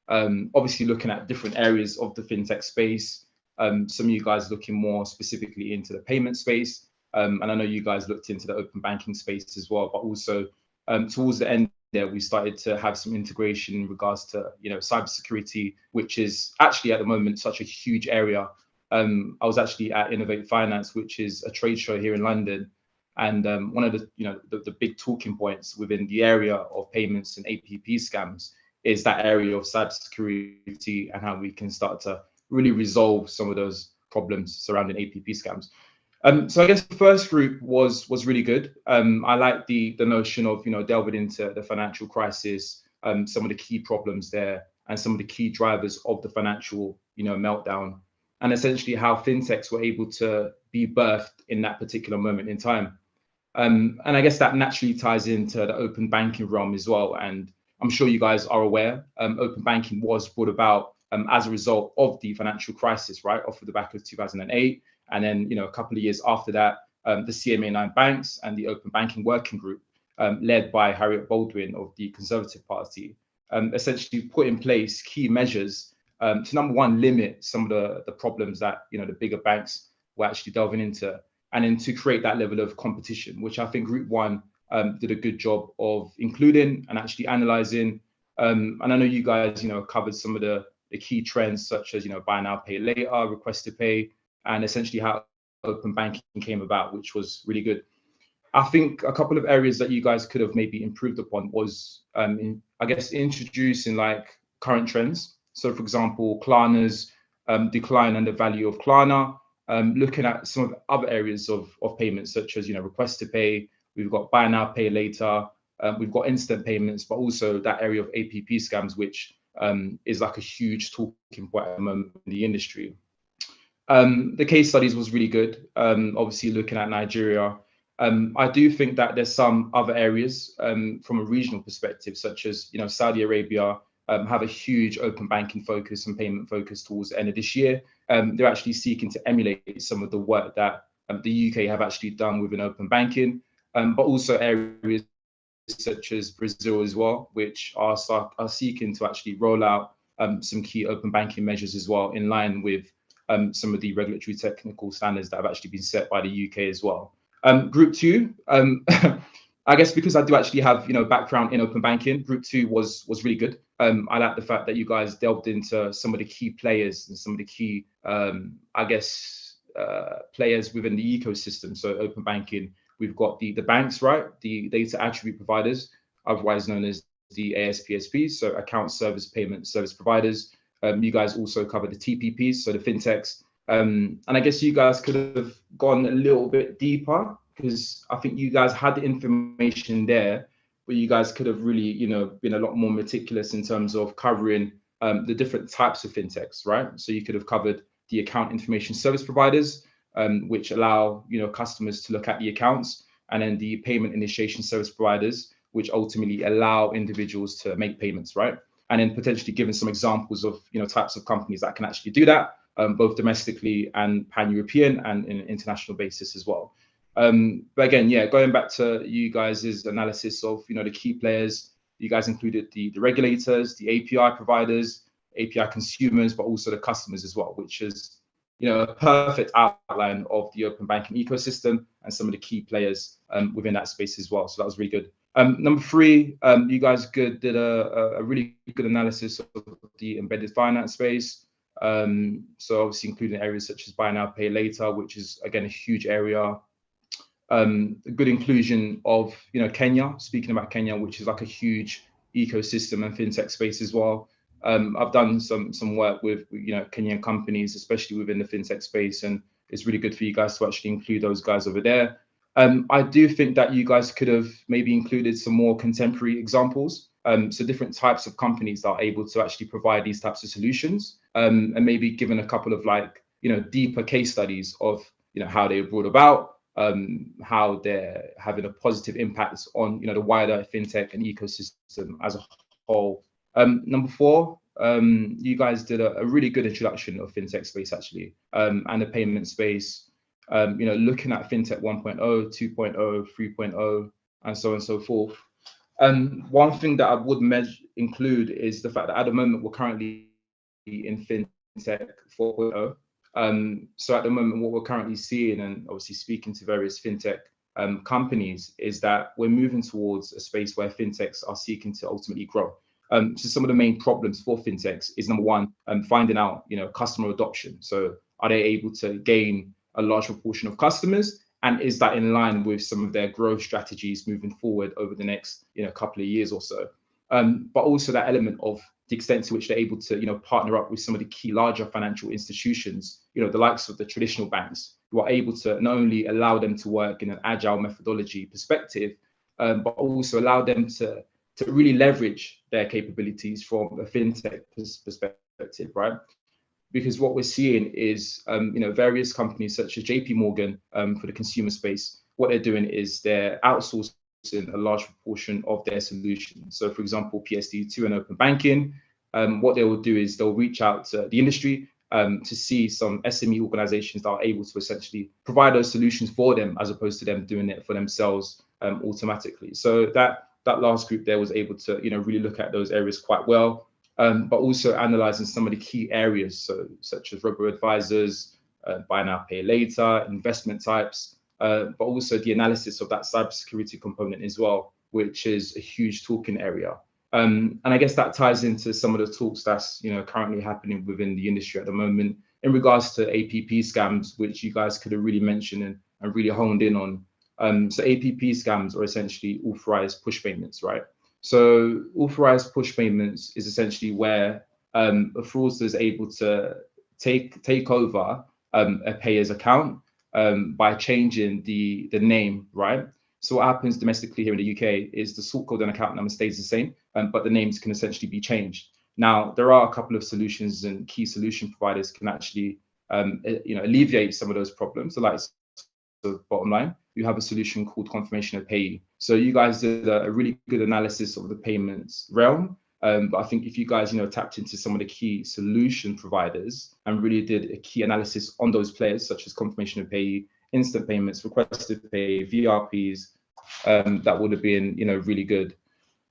S8: Obviously looking at different areas of the fintech space. Some of you guys looking more specifically into the payment space. And I know you guys looked into the open banking space as well, but also towards the end there, we started to have some integration in regards to, cybersecurity, which is actually at the moment such a huge area I was actually at Innovate Finance, which is a trade show here in London. And one of the, the big talking points within the area of payments and APP scams is that area of cybersecurity and how we can start to really resolve some of those problems surrounding APP scams. So I guess the first group was really good. I like the notion of delving into the financial crisis, some of the key problems there, and some of the key drivers of the financial meltdown, and essentially how fintechs were able to be birthed in that particular moment in time. And I guess that naturally ties into the open banking realm as well. And I'm sure you guys are aware, open banking was brought about as a result of the financial crisis, right, off of the back of 2008. And then, a couple of years after that, the CMA9 banks and the Open Banking Working Group, led by Harriet Baldwin of the Conservative Party, essentially put in place key measures to, number one, limit some of the problems that the bigger banks were actually delving into, and then to create that level of competition, which I think Group 1 did a good job of including and actually analyzing. And I know you guys, covered some of the key trends such as, buy now, pay later, request to pay, and essentially how open banking came about, which was really good. I think a couple of areas that you guys could have maybe improved upon was, I guess, introducing like current trends. So, for example, Klarna's decline and the value of Klarna, looking at some of the other areas of payments, such as, request to pay. We've got buy now, pay later. We've got instant payments, but also that area of APP scams, which is like a huge talking point at the moment in the industry. The case studies was really good. Obviously, looking at Nigeria, I do think that there's some other areas from a regional perspective, such as Saudi Arabia have a huge open banking focus and payment focus towards the end of this year. They're actually seeking to emulate some of the work that the UK have actually done within open banking, but also areas such as Brazil as well, which are seeking to actually roll out some key open banking measures as well, in line with some of the regulatory technical standards that have actually been set by the UK as well. Group 2, I guess because I do actually have background in open banking, Group 2 was really good. I like the fact that you guys delved into some of the key players and some of the key, I guess, players within the ecosystem. So open banking, we've got the banks, right? The data attribute providers, otherwise known as the ASPSPs, so account service payment service providers. You guys also cover the TPPs, so the Fintechs. And I guess you guys could have gone a little bit deeper, because I think you guys had the information there, but you guys could have really, been a lot more meticulous in terms of covering the different types of Fintechs, right? So you could have covered the account information service providers, which allow, customers to look at the accounts, and then the payment initiation service providers, which ultimately allow individuals to make payments, right? And then potentially giving some examples of, types of companies that can actually do that, both domestically and pan-European and in an international basis as well. But again, yeah, going back to you guys' analysis of, the key players, you guys included the regulators, the API providers, API consumers, but also the customers as well, which is, a perfect outline of the open banking ecosystem and some of the key players within that space as well. So that was really good. Number 3, you guys did a really good analysis of the embedded finance space. So obviously including areas such as buy now, pay later, which is again a huge area. A good inclusion of Kenya, speaking about Kenya, which is like a huge ecosystem and fintech space as well. I've done some work with Kenyan companies, especially within the fintech space, and it's really good for you guys to actually include those guys over there. I do think that you guys could have maybe included some more contemporary examples, so different types of companies that are able to actually provide these types of solutions, and maybe given a couple of deeper case studies of how they were brought about, how they're having a positive impact on the wider fintech and ecosystem as a whole. Number 4, you guys did a really good introduction of fintech space actually, and the payment space. Looking at fintech 1.0, 2.0, 3.0, and so on and so forth. One thing that I would include is the fact that at the moment we're currently in fintech 4.0. So at the moment, what we're currently seeing, and obviously speaking to various fintech companies, is that we're moving towards a space where fintechs are seeking to ultimately grow. So some of the main problems for fintechs is, number 1, finding out customer adoption. So Are they able to gain a large proportion of customers? And is that in line with some of their growth strategies moving forward over the next couple of years or so? But also that element of the extent to which they're able to partner up with some of the key larger financial institutions, the likes of the traditional banks, who are able to not only allow them to work in an agile methodology perspective, but also allow them to really leverage their capabilities from a fintech perspective, right? Because what we're seeing is, various companies such as JP Morgan for the consumer space, what they're doing is they're outsourcing a large proportion of their solutions. So, for example, PSD2 and open banking, what they will do is they'll reach out to the industry to see some SME organizations that are able to essentially provide those solutions for them, as opposed to them doing it for themselves automatically. So that last group there was able to really look at those areas quite well. But also analyzing some of the key areas, so such as robo-advisors, buy now, pay later, investment types, but also the analysis of that cybersecurity component as well, which is a huge talking area. And I guess that ties into some of the talks that's currently happening within the industry at the moment in regards to APP scams, which you guys could have really mentioned and really honed in on. So APP scams are essentially authorized push payments, right? So authorized push payments is essentially where a fraudster is able to take over a payer's account by changing the name, right? So what happens domestically here in the UK is the sort code and account number stays the same, but the names can essentially be changed. Now, there are a couple of solutions, and key solution providers can actually alleviate some of those problems. So like the bottom line, you have a solution called confirmation of payee. So you guys did a really good analysis of the payments realm. But I think if you guys, tapped into some of the key solution providers and really did a key analysis on those players, such as confirmation of payee, instant payments, requested pay, VRPs, that would have been, really good.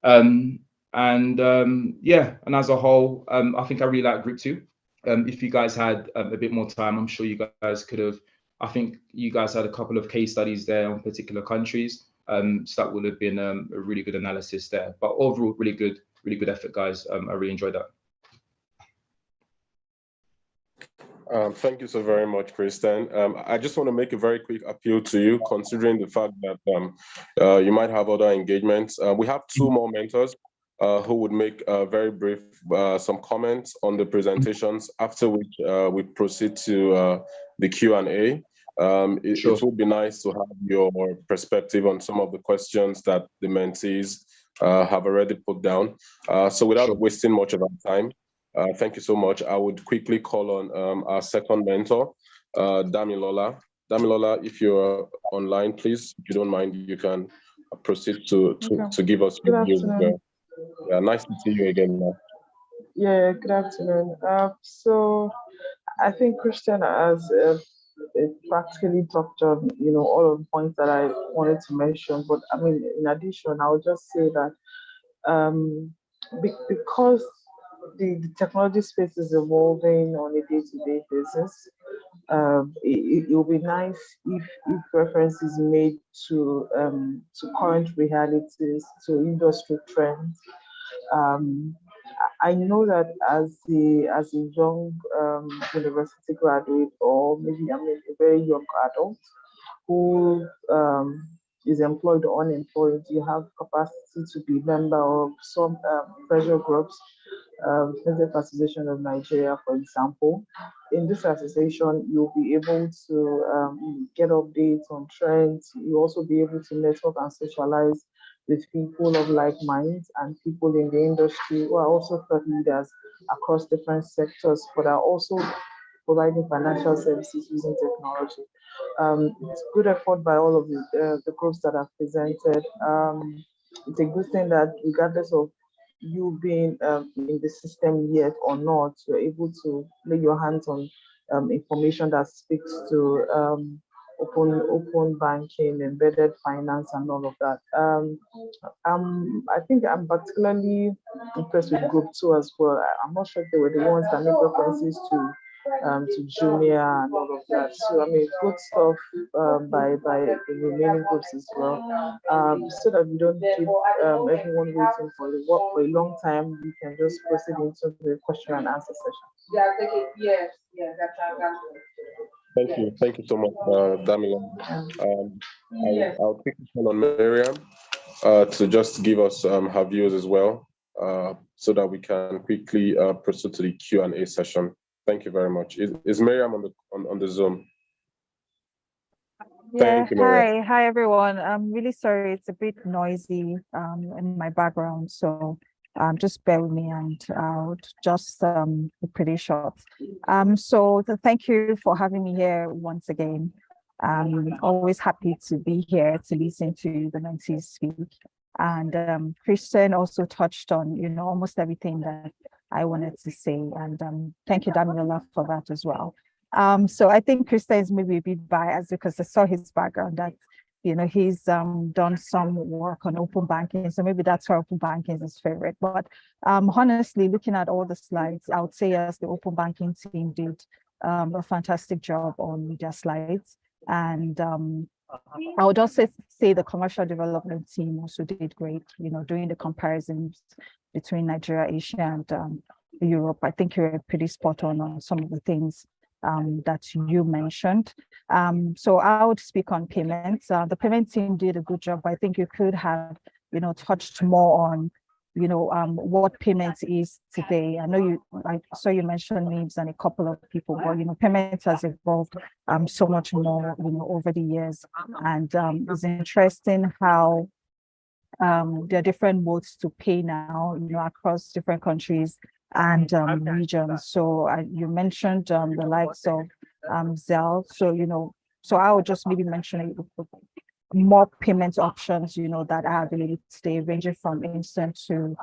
S8: And as a whole, I think I really like Group 2. If you guys had a bit more time, I'm sure you guys could have. I think you guys had a couple of case studies there on particular countries. So that would have been a really good analysis there. But overall, really good effort, guys. I really enjoyed that.
S1: Thank you so very much, Kristen. I just want to make a very quick appeal to you, considering the fact that you might have other engagements. We have two more mentors who would make very brief some comments on the presentations, after which we proceed to the Q&A. Sure. It would be nice to have your perspective on some of the questions that the mentees have already put down. So without wasting much of our time, thank you so much. I would quickly call on our second mentor, Damilola. Damilola, if you're online, please, if you don't mind, you can proceed to give us your view. Yeah, nice to see you again now.
S9: Yeah, good afternoon. So I think Christian has practically touched on all of the points that I wanted to mention. But I mean, in addition, I would just say that because the technology space is evolving on a day-to-day basis, it will be nice if reference is made to current realities, to industry trends. I know that as a young university graduate, or maybe a very young adult who is employed or unemployed, you have capacity to be member of some pressure groups, Fintech Association of Nigeria, for example. In this association, you'll be able to get updates on trends. You'll also be able to network and socialize with people of like minds and people in the industry who are also thought leaders across different sectors, but are also providing financial services using technology. It's good effort by all of the groups that have presented. It's a good thing that regardless of you being in the system yet or not, you're able to lay your hands on information that speaks to open banking, embedded finance, and all of that. I think I'm particularly impressed with Group 2 as well. I'm not sure if they were the ones that make references to junior and all of that. So I mean, good stuff by the remaining groups as well, so that we don't keep everyone waiting for a long time. We can just proceed into the question and answer session. Yes,
S1: Thank you so much, Damila. I'll take this one on Miriam to just give us her views as well, so that we can quickly proceed to the Q&A session. Thank you very much. Is Miriam on the Zoom?
S10: Yeah,
S1: Thank you, Miriam.
S10: hi everyone. I'm really sorry, it's a bit noisy in my background, so just bear with me and I'll just be pretty short. So thank you for having me here once again. Always happy to be here to listen to the mentees speak. And Christian also touched on, almost everything that I wanted to say. And thank you, Damilola, for that as well. So I think Christian is maybe a bit biased because I saw his background that, he's done some work on open banking. So maybe that's why open banking is his favorite. But honestly, looking at all the slides, I would say yes, the open banking team did a fantastic job on their slides. And I would also say the commercial development team also did great, doing the comparisons between Nigeria, Asia, and Europe. I think you're pretty spot on some of the things that you mentioned. So I would speak on payments. The payment team did a good job. I think you could have, touched more on, what payments is today. I saw you mention names and a couple of people, but payments has evolved so much more, over the years. And it's interesting how there are different modes to pay now, across different countries and regions. So you mentioned the likes of Zelle. So I would just maybe mention more payment options, that are available today, ranging from instant to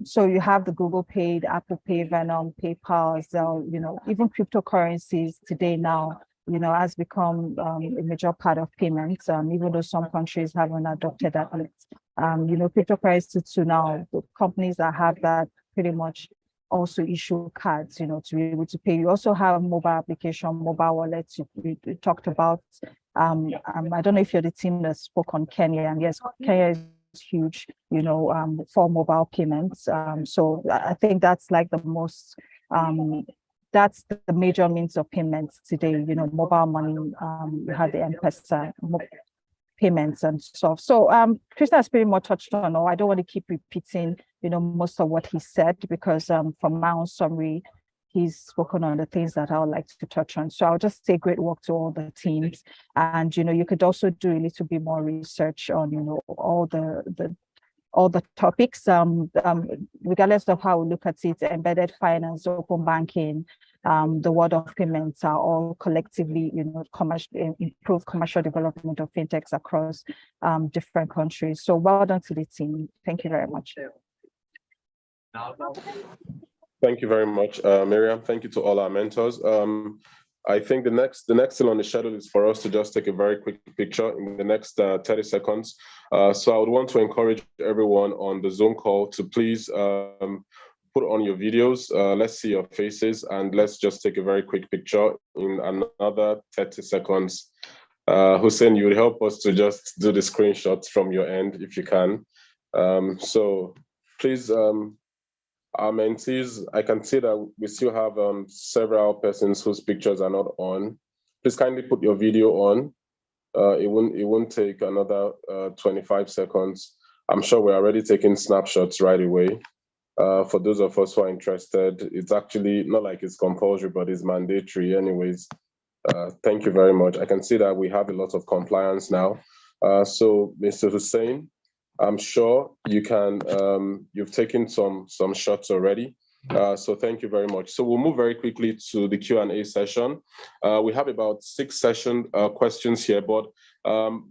S10: so you have the Google Pay, the Apple Pay, Venom, PayPal, Zelle, even cryptocurrencies today now, has become a major part of payments, even though some countries haven't adopted that yet. Cryptocurrencies too now, the companies that have that pretty much also issue cards, to be able to pay. You also have mobile application, mobile wallets. We talked about. I don't know if you're the team that spoke on Kenya, and yes, Kenya is huge, for mobile payments. So I think that's like the most. That's the major means of payments today. Mobile money. You have the M-Pesa payments and stuff. So Krishna has pretty much touched on, I don't want to keep repeating, most of what he said, because from my own summary, he's spoken on the things that I would like to touch on. So I'll just say great work to all the teams. And, you could also do a little bit more research on, all the topics, regardless of how we look at it, embedded finance, open banking, the world of payments are all collectively, improve commercial development of fintechs across different countries. So well done to the team. Thank you very much.
S1: Thank you very much, Miriam. Thank you to all our mentors. I think the next thing on the schedule is for us to just take a very quick picture in the next 30 seconds. So I would want to encourage everyone on the Zoom call to please put on your videos. Let's see your faces, and let's just take a very quick picture in another 30 seconds. Hussein, you would help us to just do the screenshots from your end if you can. So please, our mentees, I can see that we still have several persons whose pictures are not on. Please kindly put your video on. It won't take another 25 seconds. I'm sure we're already taking snapshots right away. For those of us who are interested, it's actually not like it's compulsory, but it's mandatory anyways. Thank you very much. I can see that we have a lot of compliance now. So Mr. Hussein, I'm sure you can, you've taken some shots already. So thank you very much. So we'll move very quickly to the Q&A session. We have about 6 questions here, but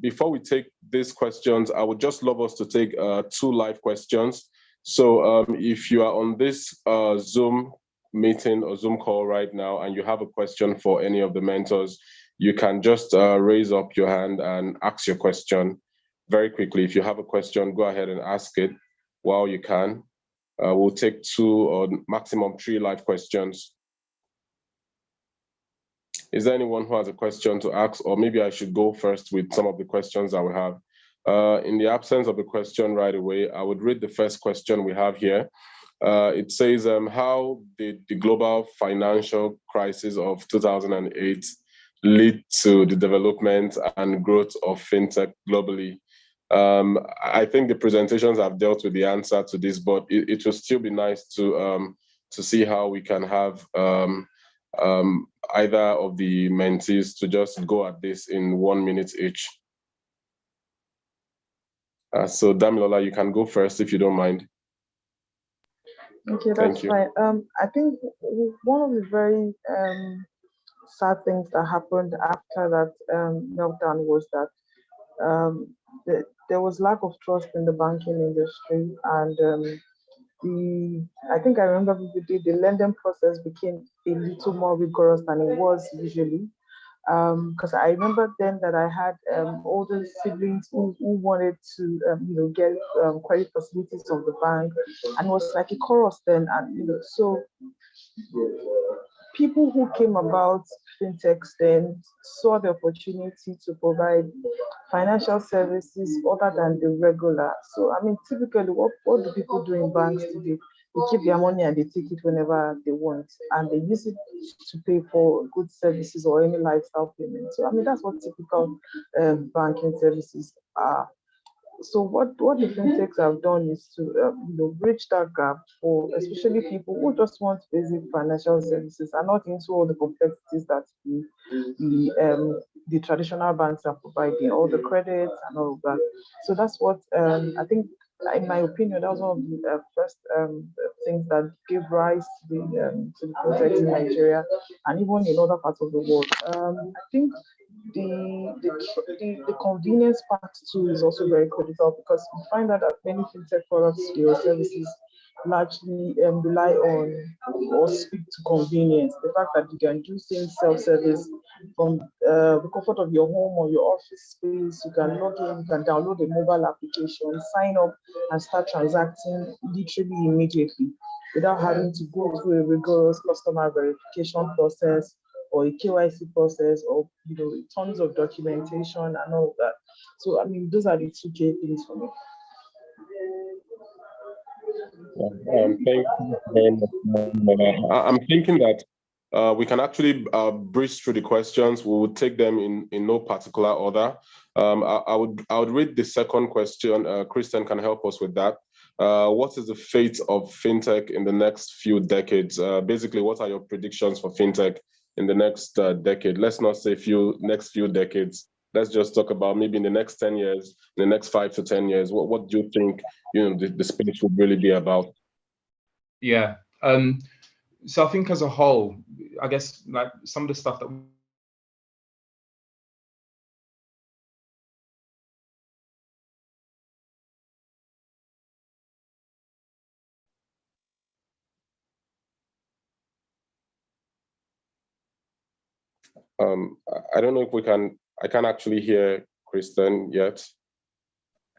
S1: before we take these questions, I would just love us to take 2 live questions. So if you are on this Zoom meeting or Zoom call right now and you have a question for any of the mentors, you can just raise up your hand and ask your question very quickly. If you have a question, go ahead and ask it while you can. We'll take 2 or maximum 3 live questions. Is there anyone who has a question to ask? Or maybe I should go first with some of the questions that we have. In the absence of a question right away, I would read the first question we have here. It says, how did the global financial crisis of 2008 lead to the development and growth of fintech globally? I think the presentations have dealt with the answer to this, but it will still be nice to see how we can have either of the mentees to just go at this in 1 minute each. So Damilola, you can go first if you don't mind.
S9: Okay, that's fine. I think one of the very sad things that happened after that meltdown was that there was lack of trust in the banking industry, and I think I remember vividly the lending process became a little more rigorous than it was usually. Because I remember then that I had older siblings who wanted to get credit facilities of the bank, and it was like a chorus then, and so people who came about fintechs then saw the opportunity to provide financial services other than the regular. So I mean, typically, what do people do in banks today? They keep their money and they take it whenever they want, and they use it to pay for good services or any lifestyle payment. So I mean, that's what typical banking services are. So what the fintechs have done is to bridge that gap for especially people who just want basic financial services and not into all the complexities that the traditional banks are providing, all the credits and all of that. So that's what I think, in my opinion, that was one of the first things that gave rise to the fintechs in Nigeria and even in other parts of the world. I think the convenience part too is also very critical, because we find out that many fintech products or services largely rely on or speak to convenience. The fact that you can do things self-service from the comfort of your home or your office space, you can log in, you can download a mobile application, sign up and start transacting literally immediately without having to go through a rigorous customer verification process or a KYC process, or tons of documentation and all of that. So I mean, those are the two key things for me.
S1: Thank you very much. I'm thinking that we can actually breeze through the questions. We will take them in no particular order. I would read the second question. Kristen can help us with that. What is the fate of fintech in the next few decades? Basically, what are your predictions for fintech in the next decade? Let's not say next few decades. Let's just talk about maybe in the next 10 years, in the next 5 to 10 years. What do you think the space will really be about?
S8: Yeah. So I think as a whole, I guess like some of the stuff that
S1: I don't know if I can't actually hear Kristen yet.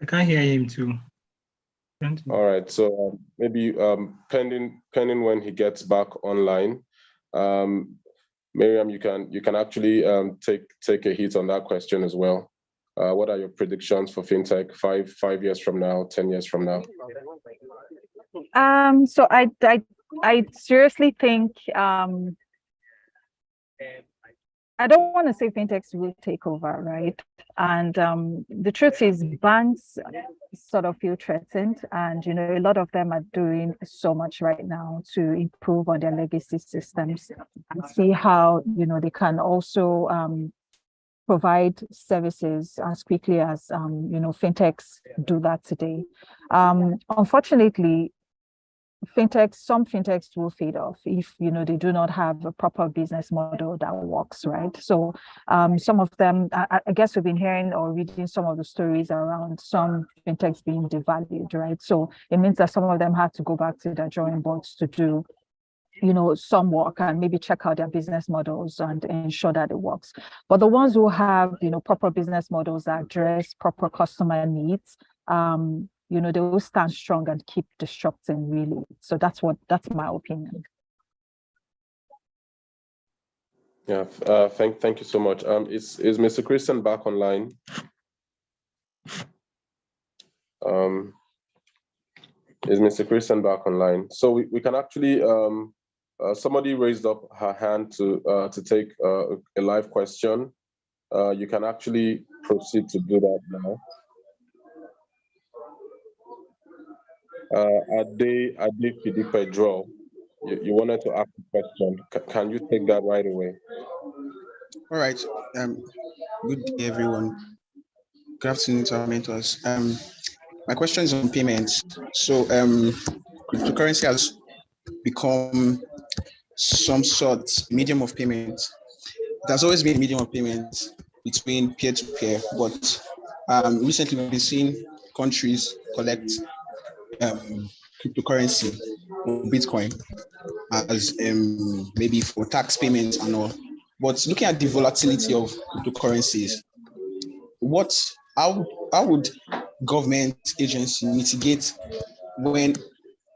S4: I can't hear him too.
S1: All right, so maybe pending when he gets back online, Miriam, you can actually take a hit on that question as well. What are your predictions for fintech 5 years from now, 10 years from now?
S10: So I seriously think I don't want to say fintechs will take over, right? And the truth is, banks sort of feel threatened, and a lot of them are doing so much right now to improve on their legacy systems and see how they can also provide services as quickly as fintechs do that today. Unfortunately, some fintechs will fade off if they do not have a proper business model that works, right? So some of them, I guess we've been hearing or reading some of the stories around some fintechs being devalued, right? So it means that some of them had to go back to their drawing boards to do some work and maybe check out their business models and ensure that it works. But the ones who have proper business models that address proper customer needs, they will stand strong and keep disrupting, really. So that's my opinion.
S1: Yeah, thank you so much. Is Mr. Christian back online? Is Mr. Christian back online? So we can actually, somebody raised up her hand to take a live question. You can actually proceed to do that now. Ade Fidipe Draw, you wanted to ask a question. Can you take that right away?
S11: All right. Good day, everyone. Good afternoon to our mentors. My question is on payments. So cryptocurrency has become some sort medium of payment. It has always been a medium of payment between peer-to-peer, but recently we've been seeing countries collect cryptocurrency or Bitcoin as maybe for tax payments and all. But looking at the volatility of cryptocurrencies, how would government agency mitigate when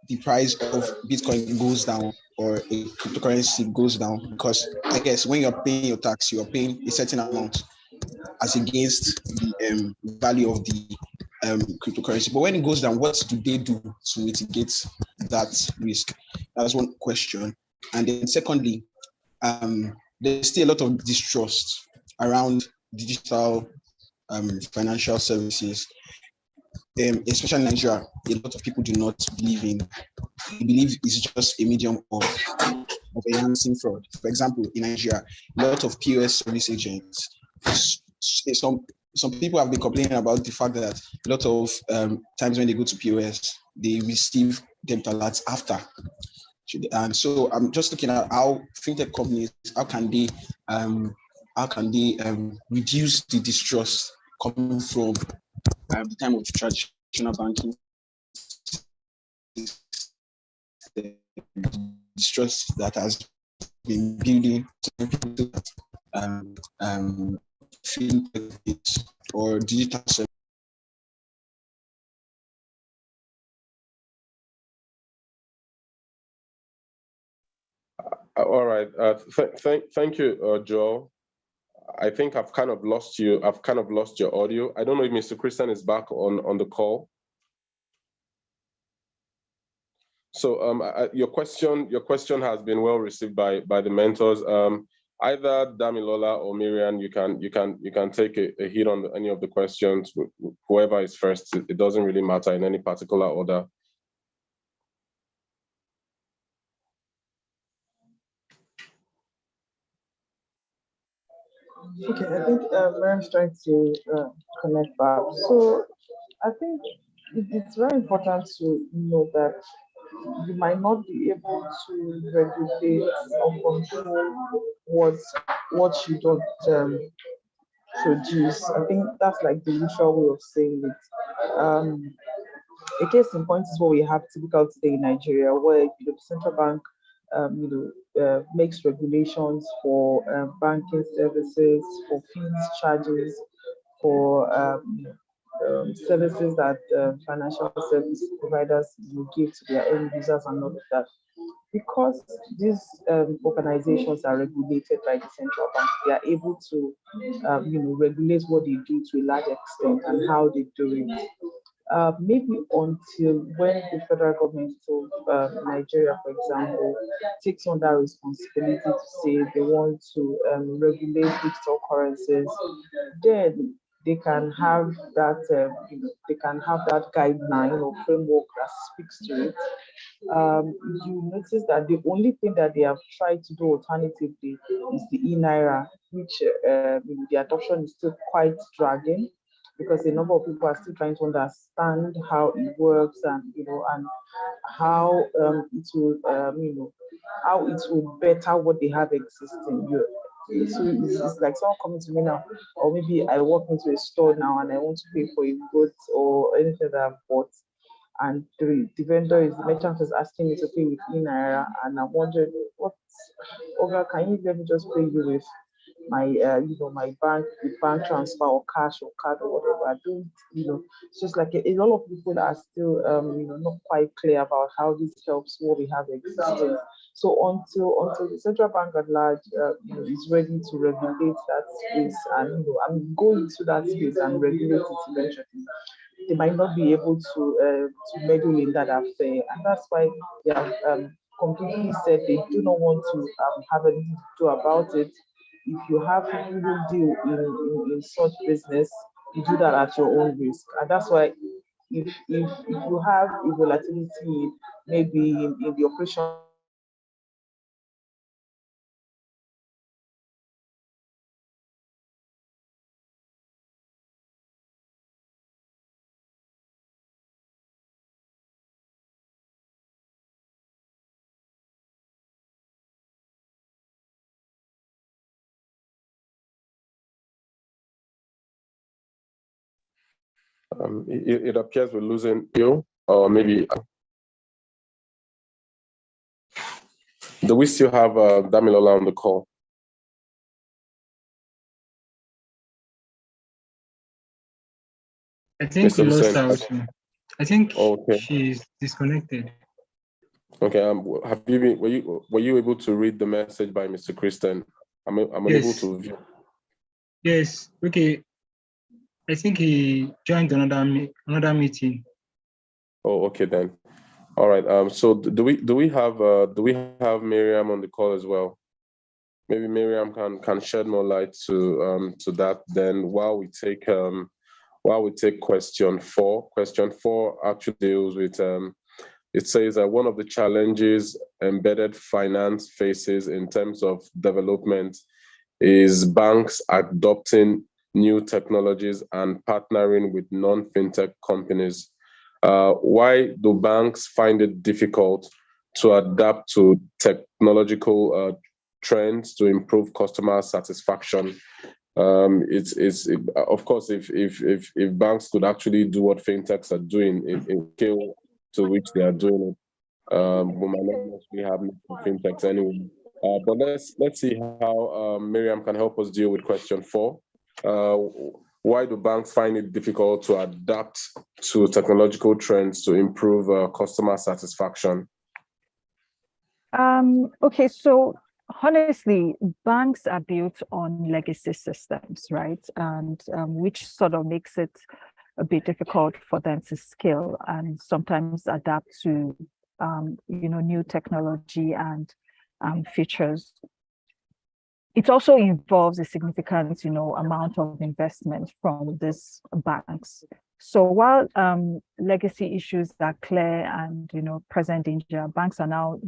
S11: the price of Bitcoin goes down or a cryptocurrency goes down? Because I guess when you're paying your tax, you're paying a certain amount as against the value of the cryptocurrency. But when it goes down, what do they do to mitigate that risk? That's one question. And then secondly, there's still a lot of distrust around digital financial services, especially in Nigeria. A lot of people do not believe in. They believe it's just a medium of enhancing fraud. For example, in Nigeria, a lot of POS service agents. Some people have been complaining about the fact that a lot of times when they go to POS, they receive debt alerts after. And so I'm just looking at how fintech companies, how can they reduce the distrust coming from the time of traditional banking, the distrust that has been building fintech or digital services.
S1: All right. Thank you, Joel. I think I've kind of lost you. I've kind of lost your audio. I don't know if Mr. Christian is back on the call. So your question has been well received by the mentors. Either Damilola or Miriam, you can take a hit on any of the questions. Whoever is first, it doesn't really matter in any particular order.
S9: Okay, I think Miriam's trying to connect back. So I think it's very important to know that you might not be able to regulate or control what you don't produce. I think that's like the usual way of saying it. A case in point is what we have typical today in Nigeria, where the central bank makes regulations for banking services, for fees, charges, for services that financial service providers will give to their end users and all of that. Because these organizations are regulated by the central bank, they are able to regulate what they do to a large extent and how they do it. Maybe until when the federal government of Nigeria, for example, takes on that responsibility to say they want to regulate digital currencies, then they can have that guideline or framework that speaks to it. You notice that the only thing that they have tried to do alternatively is the e-naira, which the adoption is still quite dragging, because a number of people are still trying to understand how it works and how it will how it will better what they have existing. So it's like someone coming to me now, or maybe I walk into a store now and I want to pay for a good or anything that I've bought, and the merchant is asking me to pay with e-naira, and I'm wondering, can you let me just pay you with my my bank transfer or cash or card or whatever? I don't, it's just like a lot of people are still not quite clear about how this helps what we have existing. So until the central bank at large is ready to regulate that space and go into that space and regulate it eventually, they might not be able to meddle in that affair, and that's why they have completely said they do not want to have anything to do about it. If you have people who deal in such business, you do that at your own risk, and that's why if you have a volatility maybe in the operation.
S1: It appears we're losing you, or maybe do we still have Damilola on the call?
S4: I think
S1: Mr.
S4: we lost
S1: Hussein.
S4: her also. I think
S1: Okay.
S4: she's disconnected.
S1: Okay. Have you been? Were you able to read the message by Mr. Christian? I'm unable
S4: Yes.
S1: to view.
S4: Yes. Okay. I think he joined another meeting.
S1: Oh, okay then. All right. So do we have Miriam on the call as well? Maybe Miriam can shed more light to that. Then while we take question 4. Question 4 actually deals with it says that one of the challenges embedded finance faces in terms of development is banks adopting new technologies and partnering with non-fintech companies. Why do banks find it difficult to adapt to technological trends to improve customer satisfaction? Of course, if banks could actually do what fintechs are doing in scale to which they are doing it, we might not actually have fintechs anyway. But let's see how Miriam can help us deal with question 4. Why do banks find it difficult to adapt to technological trends to improve customer satisfaction?
S10: Okay, so honestly, banks are built on legacy systems, right? And which sort of makes it a bit difficult for them to scale and sometimes adapt to new technology and features. It also involves a significant amount of investment from these banks. So while legacy issues are clear and present danger, banks are now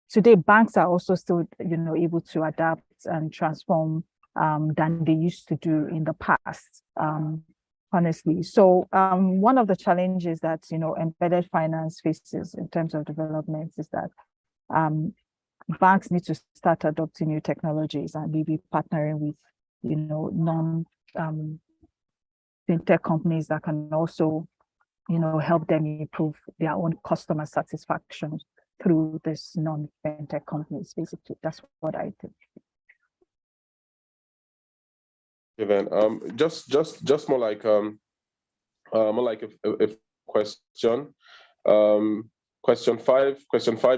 S10: today banks are also still able to adapt and transform than they used to do in the past. Honestly. So one of the challenges that embedded finance faces in terms of development is that banks need to start adopting new technologies and maybe partnering with non fintech companies that can also help them improve their own customer satisfaction through this non-fintech companies. Basically, that's what I think.
S1: Then just more like a question. Question 5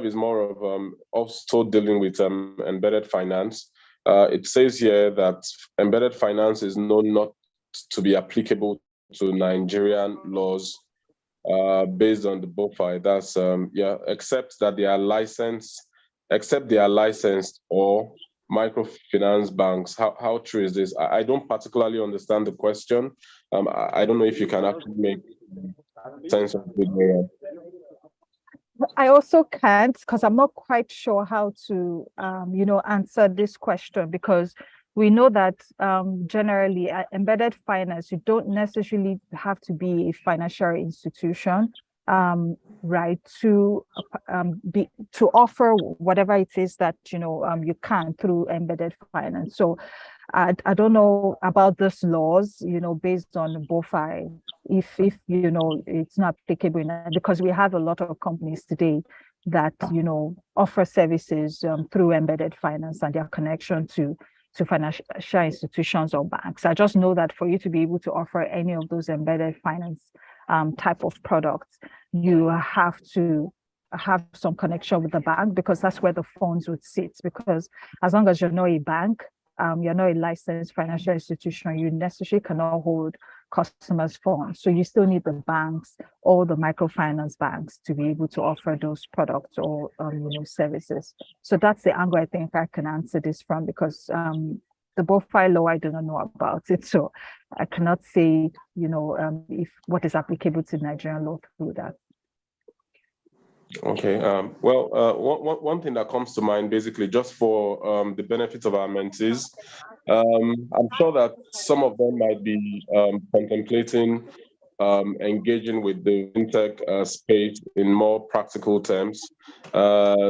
S1: is more of also dealing with embedded finance. It says here that embedded finance is known not to be applicable to Nigerian laws based on the BOFI. That's except they are licensed or microfinance banks. How true is this? I don't particularly understand the question. I don't know if you can actually make sense of it.
S10: I also can't, because I'm not quite sure how to answer this question, because we know that generally embedded finance, you don't necessarily have to be a financial institution, right, to offer whatever it is that you can through embedded finance. So I don't know about those laws, based on BOFI, if it's not applicable because we have a lot of companies today that offer services through embedded finance and their connection to financial institutions or banks. I just know that for you to be able to offer any of those embedded finance type of products, you have to have some connection with the bank, because that's where the funds would sit. Because as long as you're not a bank, you're not a licensed financial institution, you necessarily cannot hold customers' funds. So you still need the banks, all the microfinance banks, to be able to offer those products or services. So that's the angle I think I can answer this from, because the BOFI law, I do not know about it. So I cannot say, if what is applicable to Nigerian law through that.
S1: Okay. One thing that comes to mind, basically, just for the benefit of our mentees, I'm sure that some of them might be contemplating engaging with the fintech space in more practical terms.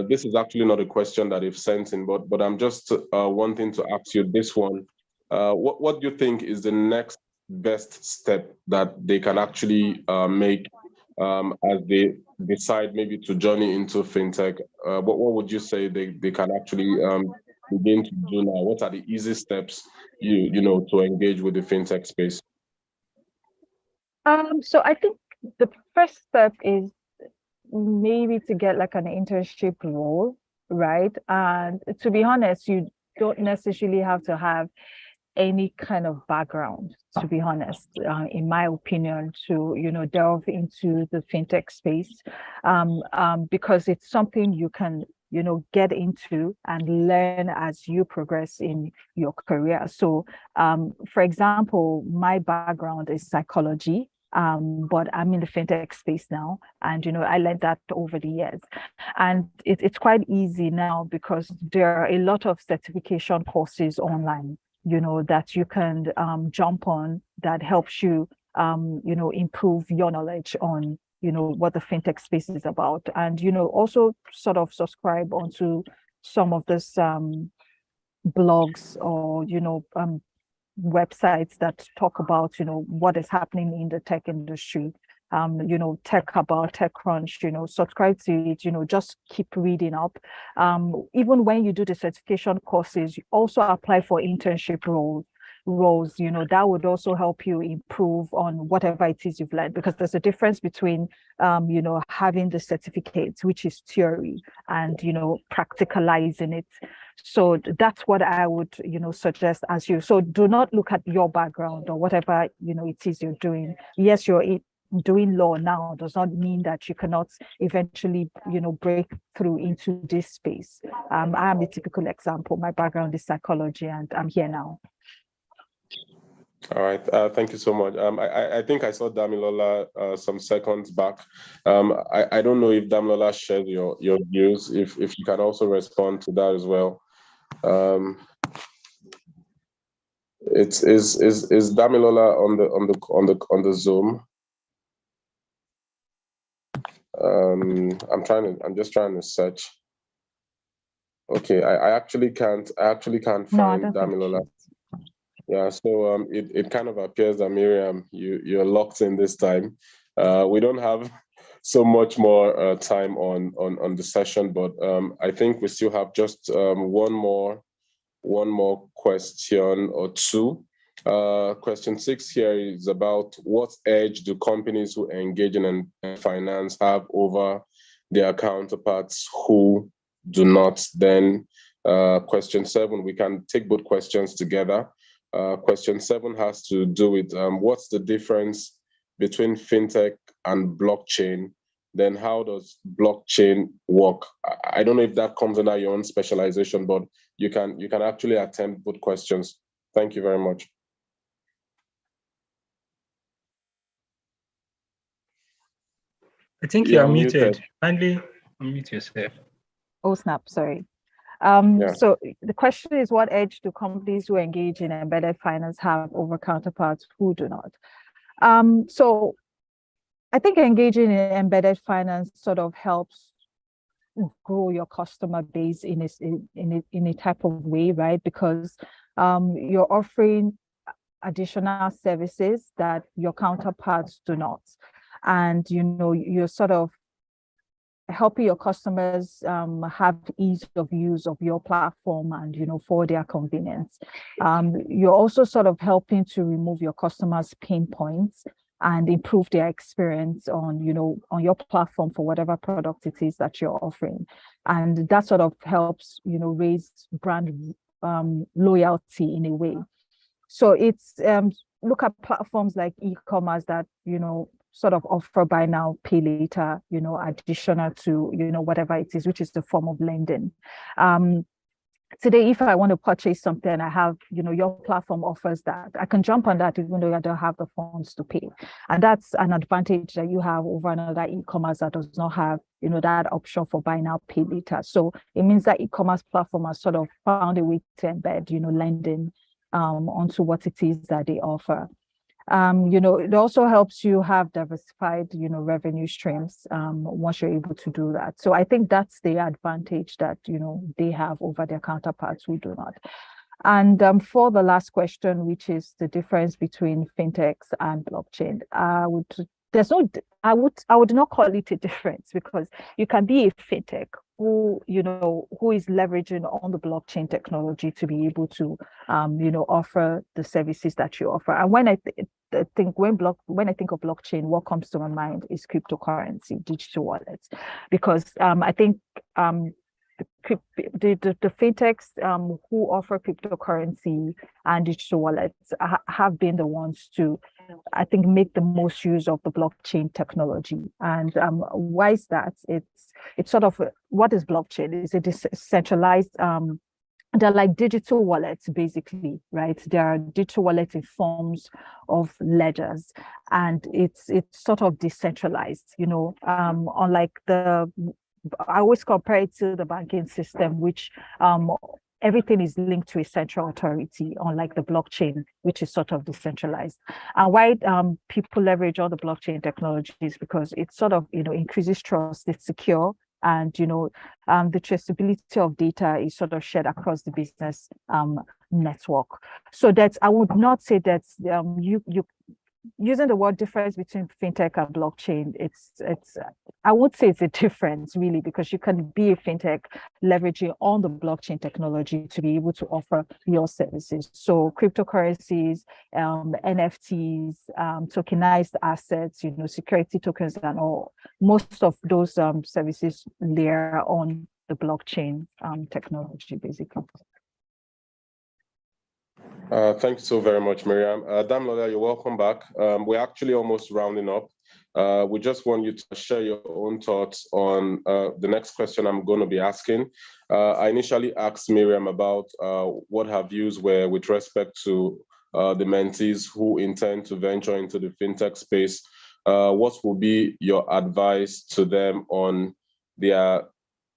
S1: This is actually not a question that they've sent in, but I'm just wanting to ask you this one. What do you think is the next best step that they can actually make as they decide maybe to journey into fintech? What would you say they can actually begin to do now? What are the easy steps to engage with the fintech space?
S10: So I think the first step is maybe to get like an internship role, right? And to be honest, you don't necessarily have to have any kind of background, to be honest, in my opinion, to delve into the fintech space, because it's something you can get into and learn as you progress in your career. So for example, my background is psychology, but I'm in the fintech space now, and I learned that over the years, and it's quite easy now because there are a lot of certification courses online that you can jump on, that helps you improve your knowledge on what the fintech space is about, and also sort of subscribe onto some of this blogs or websites that talk about what is happening in the tech industry, TechCrunch, subscribe to it, just keep reading up. Even when you do the certification courses, you also apply for internship roles, that would also help you improve on whatever it is you've learned, because there's a difference between, having the certificates, which is theory, and, practicalizing it. So that's what I would, suggest as you. So do not look at your background or whatever, it is you're doing. Yes, you're doing law now does not mean that you cannot eventually, break through into this space. I am a typical example. My background is psychology, and I'm here now.
S1: All right, thank you so much. I think I saw Damilola some seconds back. I don't know if Damilola shared your views. If you can also respond to that as well. Is Damilola on the Zoom? I'm just trying to search. Okay, I actually can't find Damilola. Yeah, so it kind of appears that Miriam, you're locked in this time. We don't have so much more time on the session, but I think we still have just one more question or two. Question 6 here is about what edge do companies who engage in finance have over their counterparts who do not? Then question 7, we can take both questions together. Question 7 has to do with what's the difference between fintech and blockchain? Then how does blockchain work? I don't know if that comes under your own specialization, but you can actually attempt both questions. Thank you very much.
S4: I think you're muted. Kindly unmute yourself.
S10: Oh, snap, sorry. So the question is, what edge do companies who engage in embedded finance have over counterparts who do not? So I think engaging in embedded finance sort of helps grow your customer base in a type of way, right? Because you're offering additional services that your counterparts do not. And, you're sort of helping your customers have ease of use of your platform and, for their convenience. You're also sort of helping to remove your customers' pain points and improve their experience on your platform for whatever product it is that you're offering. And that sort of helps, raise brand loyalty in a way. So it's look at platforms like e-commerce that, sort of offer buy now, pay later, additional to, whatever it is, which is the form of lending. Today, if I want to purchase something, I have, your platform offers that. I can jump on that even though I don't have the funds to pay. And that's an advantage that you have over another e-commerce that does not have, that option for buy now, pay later. So it means that e-commerce platform has sort of found a way to embed, lending onto what it is that they offer. It also helps you have diversified, revenue streams once you're able to do that. So I think that's the advantage that, they have over their counterparts who do not. And for the last question, which is the difference between fintechs and blockchain, I would not call it a difference, because you can be a fintech who is leveraging on the blockchain technology to be able to offer the services that you offer. And when I think of blockchain, what comes to my mind is cryptocurrency, digital wallets, because I think the fintechs who offer cryptocurrency and digital wallets have been the ones to, I think, make the most use of the blockchain technology. And why is that? It's sort of, what is blockchain? It's a decentralized, they're like digital wallets, basically, right? They are digital wallets in forms of ledgers, and it's sort of decentralized, unlike I always compare it to the banking system, which everything is linked to a central authority, unlike the blockchain, which is sort of decentralized. And why people leverage all the blockchain technologies, because it sort of, increases trust, it's secure, and, the traceability of data is sort of shared across the business network. So that I would not say that you using the word difference between fintech and blockchain, I would say it's a difference, really, because you can be a fintech leveraging on the blockchain technology to be able to offer your services. So cryptocurrencies, NFTs, tokenized assets, security tokens, and all, most of those services layer on the blockchain technology, basically.
S1: Thank you so very much, Miriam. Damlola, you're welcome back. We're actually almost rounding up. We just want you to share your own thoughts on the next question I'm going to be asking. I initially asked Miriam about what her views were with respect to the mentees who intend to venture into the fintech space. What will be your advice to them on their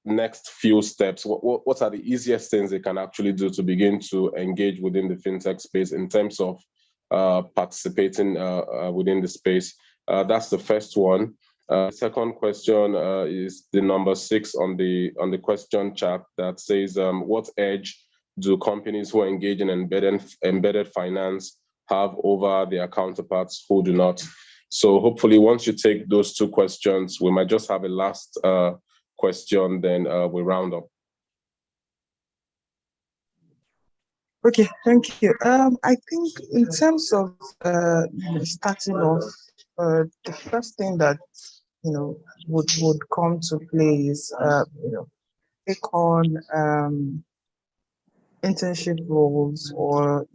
S1: next few steps? What are the easiest things they can actually do to begin to engage within the fintech space in terms of participating within the space? That's the first one. Second question is the number 6 on the question chat that says, what edge do companies who engage in embedded finance have over their counterparts who do not? So hopefully, once you take those 2 questions, we might just have a last question, then we round up.
S9: Okay, thank you. I think in terms of starting off, the first thing that would come to play is take on internship roles or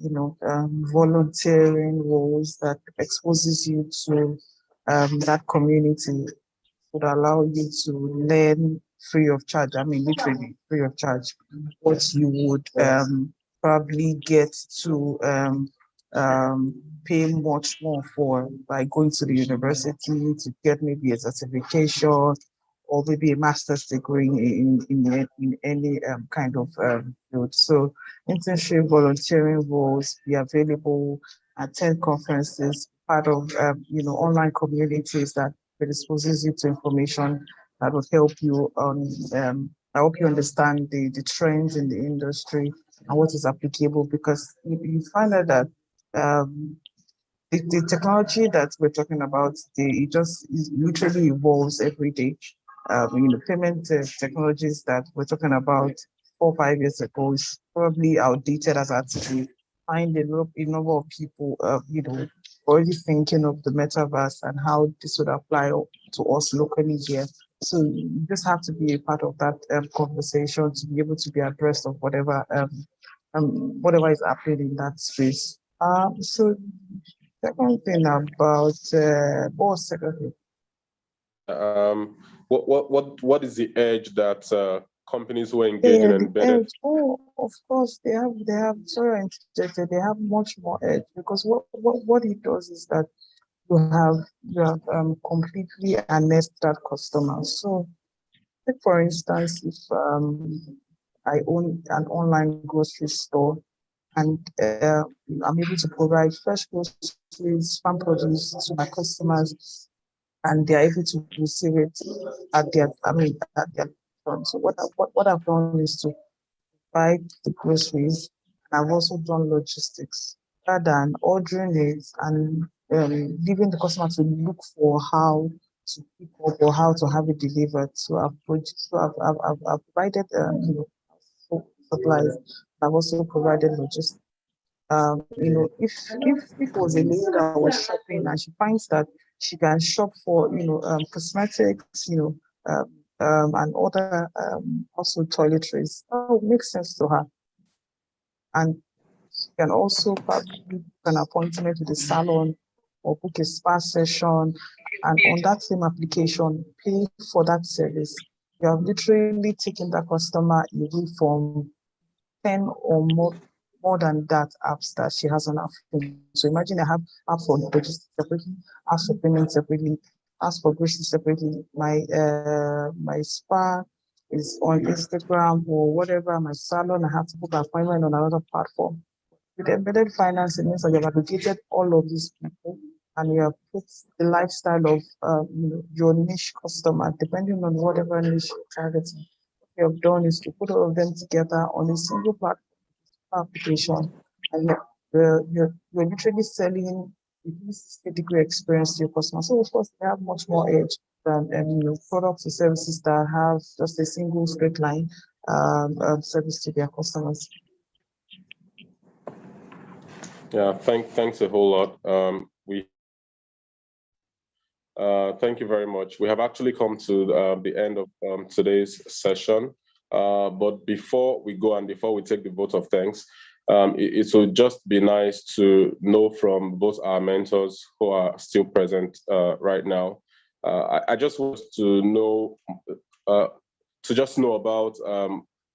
S9: volunteering roles that exposes you to that community, would allow you to learn free of charge. I mean, literally free of charge, what you would probably get to pay much more for by going to the university to get maybe a certification or maybe a master's degree in any kind of field. So internship, volunteering roles, be available, attend conferences, part of online communities that predisposes you to information that would help you understand the trends in the industry and what is applicable, because you find out that the technology that we're talking about, it literally evolves every day. Payment technologies that we're talking about 4 or 5 years ago is probably outdated as at today. Find a number of people, already thinking of the metaverse and how this would apply to us locally here. So you just have to be a part of that conversation to be able to be abreast of whatever whatever is happening in that space. So second thing about what was second thing?
S1: What is the edge that companies who engage in embedded?
S9: Oh, of course, they have. Sorry, I interjected. They have much more edge because what it does is that you have completely harnessed that customer. So, take for instance, if I own an online grocery store and I'm able to provide fresh groceries, farm produce to my customers, and they're able to receive it at their front. So what I've done is to buy the groceries. I've also done logistics rather than ordering it and leaving the customer to look for how to pick up or how to have it delivered. So I've provided supplies. I've also provided logistics. If it was a lady that was shopping and she finds that she can shop for cosmetics, and other also toiletries, that would make sense to her. And she can also probably book an appointment with the salon or book a spa session, and on that same application, pay for that service. You have literally taken that customer away from 10 or more than that apps that she has on her phone. So imagine I have apps for logistics separately, apps for payment separately, apps for groceries separately. My spa is on Instagram or whatever. My salon, I have to book an appointment on another platform. With embedded finance, it means that you've aggregated all of these people and you have put the lifestyle of your niche customer, depending on whatever niche you're targeting. What you have done is to put all of them together on a single platform application, and you're literally selling a 360-degree experience to your customer. So of course, they have much more edge than products or services that have just a single straight line service to their customers.
S1: Yeah, thanks a whole lot. Thank you very much. We have actually come to the end of today's session. But before we go and before we take the vote of thanks, it would just be nice to know from both our mentors who are still present right now. I just want to know about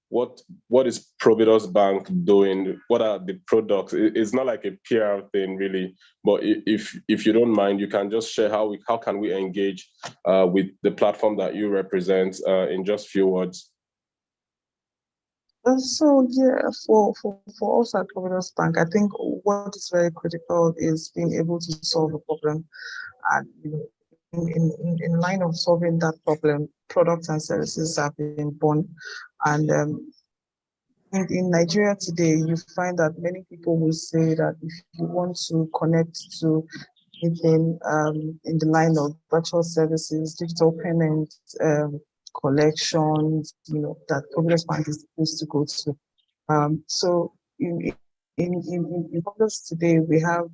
S1: what is Providus Bank doing? What are the products? It's not like a PR thing, really. But if you don't mind, you can just share how can we engage with the platform that you represent in just few words.
S9: So yeah, for us at Providus Bank, I think what is very critical is being able to solve a problem, and in line of solving that problem, products and services have been born. And in Nigeria today, you find that many people will say that if you want to connect to anything in the line of virtual services, digital payments, collections, that Providus Bank is supposed to go to. So in Providus today, we have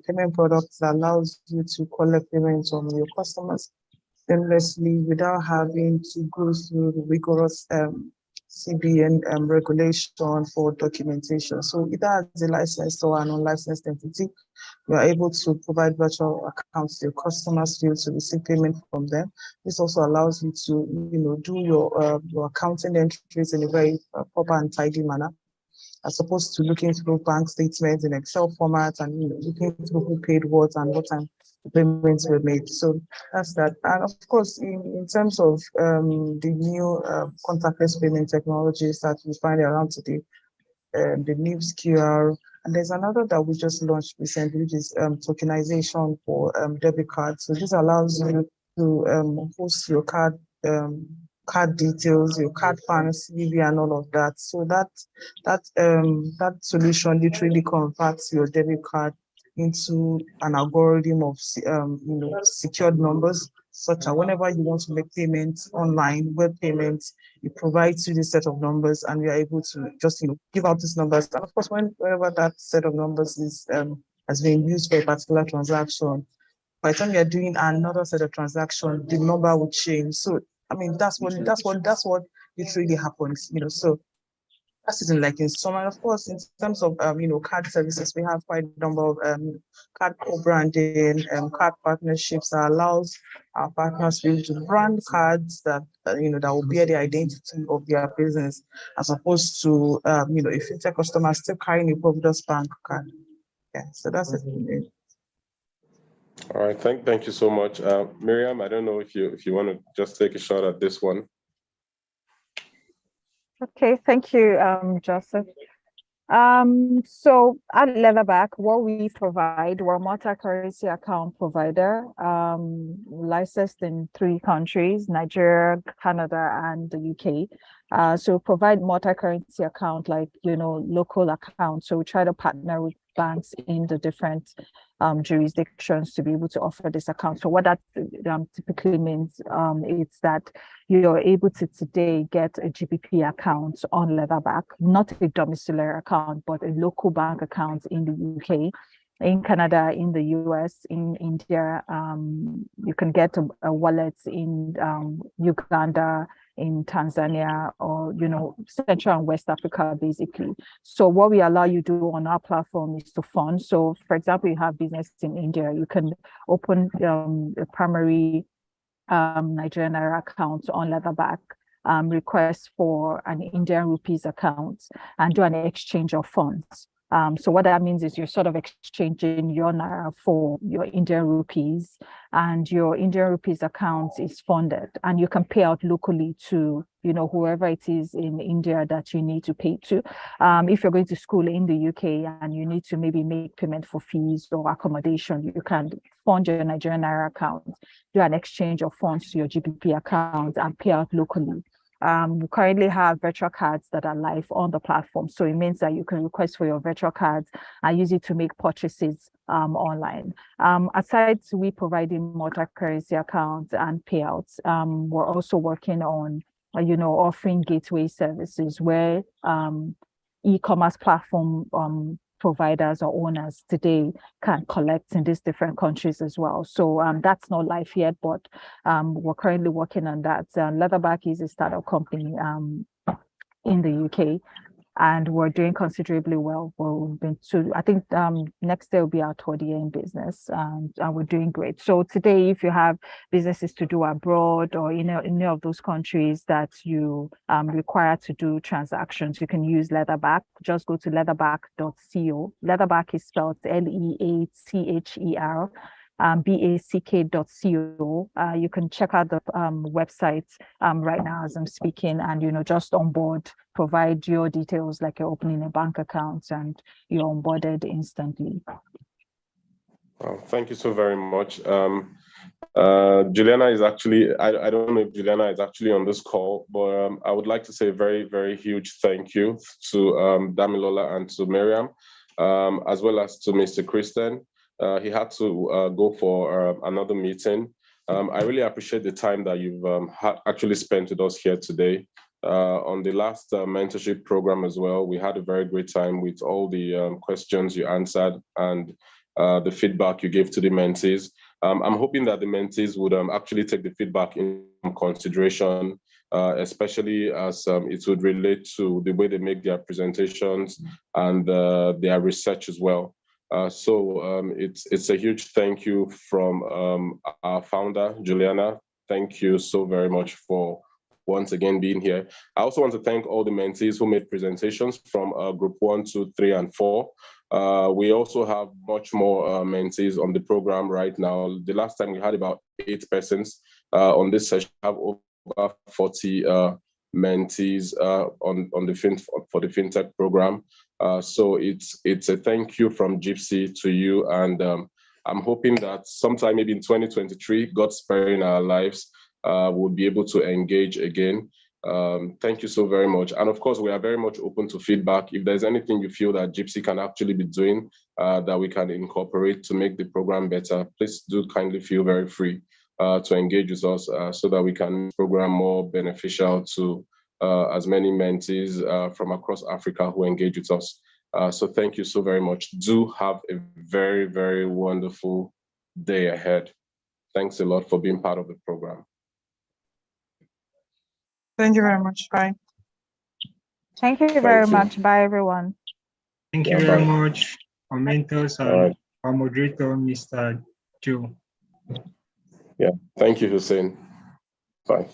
S9: payment products that allows you to collect payments from your customers seamlessly without having to go through the rigorous CBN regulation for documentation. So either as a licensed or an unlicensed entity, you are able to provide virtual accounts to your customers to receive payment from them. This also allows you to, do your accounting entries in a very proper and tidy manner, as opposed to looking through bank statements in Excel format and looking through who paid what and what time the payments were made. So that's that. And of course, in terms of the new contactless payment technologies that we find around today, the NIPS QR, and there's another that we just launched recently, which is tokenization for debit cards. So this allows you to host your card details, your card PAN, CVV, and all of that. So that solution literally converts your debit card into an algorithm of secured numbers, such that whenever you want to make payments online, web payments, it provides you this set of numbers, and we are able to just give out these numbers. And of course, whenever that set of numbers is has been used for a particular transaction, by the time you're doing another set of transactions, the number will change. So I mean, that's what literally happens. So That's in like in summer. And of course, in terms of card services, we have quite a number of card co-branding, card partnerships that allows our partners to be able to brand cards that that will bear the identity of their business, as opposed to a fintech customer still carrying a Providence Bank card. Yeah, so that's it.
S1: All right, thank you so much, Miriam. I don't know if you want to just take a shot at this one.
S10: Okay, thank you, Joseph. So at Leatherback, what we provide, we're a multi-currency account provider, licensed in 3 countries, Nigeria, Canada, and the UK. So provide multi-currency account, like, local accounts. So we try to partner with banks in the different jurisdictions to be able to offer this account. So what that typically means is that you're able to today get a GBP account on Leatherback, not a domiciliary account, but a local bank account in the UK, in Canada, in the US, in India. You can get a wallet in Uganda, in Tanzania, or Central and West Africa, basically. So what we allow you to do on our platform is to fund. So for example, you have business in India, you can open a primary Nigerian Naira account on Leatherback, request for an Indian rupees account, and do an exchange of funds. So what that means is you're sort of exchanging your Naira for your Indian rupees, and your Indian rupees account is funded, and you can pay out locally to whoever it is in India that you need to pay to. If you're going to school in the UK and you need to maybe make payment for fees or accommodation, you can fund your Nigerian Naira account, do an exchange of funds to your GBP account, and pay out locally. We currently have virtual cards that are live on the platform. So it means that you can request for your virtual cards and use it to make purchases online. Aside we providing multi-currency accounts and payouts, we're also working on offering gateway services where e-commerce platform providers or owners today can collect in these different countries as well. So that's not live yet, but we're currently working on that. Leatherback is a startup company in the UK, and we're doing considerably well. I think next day will be our 3rd year in business, and we're doing great. So today, if you have businesses to do abroad or in any of those countries that you require to do transactions, you can use Leatherback. Just go to leatherback.co. Leatherback is spelled LEATHER. BACK.co. You can check out the website right now as I'm speaking, and just onboard, provide your details like you're opening a bank account, and you're onboarded instantly.
S1: Well, thank you so very much. Juliana is actually, I don't know if Juliana is actually on this call, but I would like to say a very, very huge thank you to Damilola and to Miriam, as well as to Mr. Christian. He had to go for another meeting. I really appreciate the time that you've actually spent with us here today. On the last mentorship program as well, we had a very great time with all the questions you answered and the feedback you gave to the mentees. I'm hoping that the mentees would actually take the feedback in consideration, especially as it would relate to the way they make their presentations and their research as well. So it's a huge thank you from our founder, Juliana. Thank you so very much for once again being here. I also want to thank all the mentees who made presentations from group 1, 2, 3, and 4. We also have much more mentees on the program right now. The last time we had about 8 persons on this session. We have over 40 mentees on the for the FinTech program. So it's a thank you from JIIPCC to you, and I'm hoping that sometime maybe in 2023, God sparing our lives, we'll be able to engage again. Thank you so very much. And of course, we are very much open to feedback. If there's anything you feel that JIIPCC can actually be doing that we can incorporate to make the program better, please do kindly feel very free to engage with us so that we can make the program more beneficial to as many mentees from across Africa who engage with us. So thank you so very much. Do have a very, very wonderful day ahead. Thanks a lot for being part of the program.
S9: Thank you very much. Bye.
S10: Thank you very much. Bye, everyone.
S4: Thank you very much, our mentors and our moderator, Mr. Joe.
S1: Yeah, thank you, Hussein. Bye.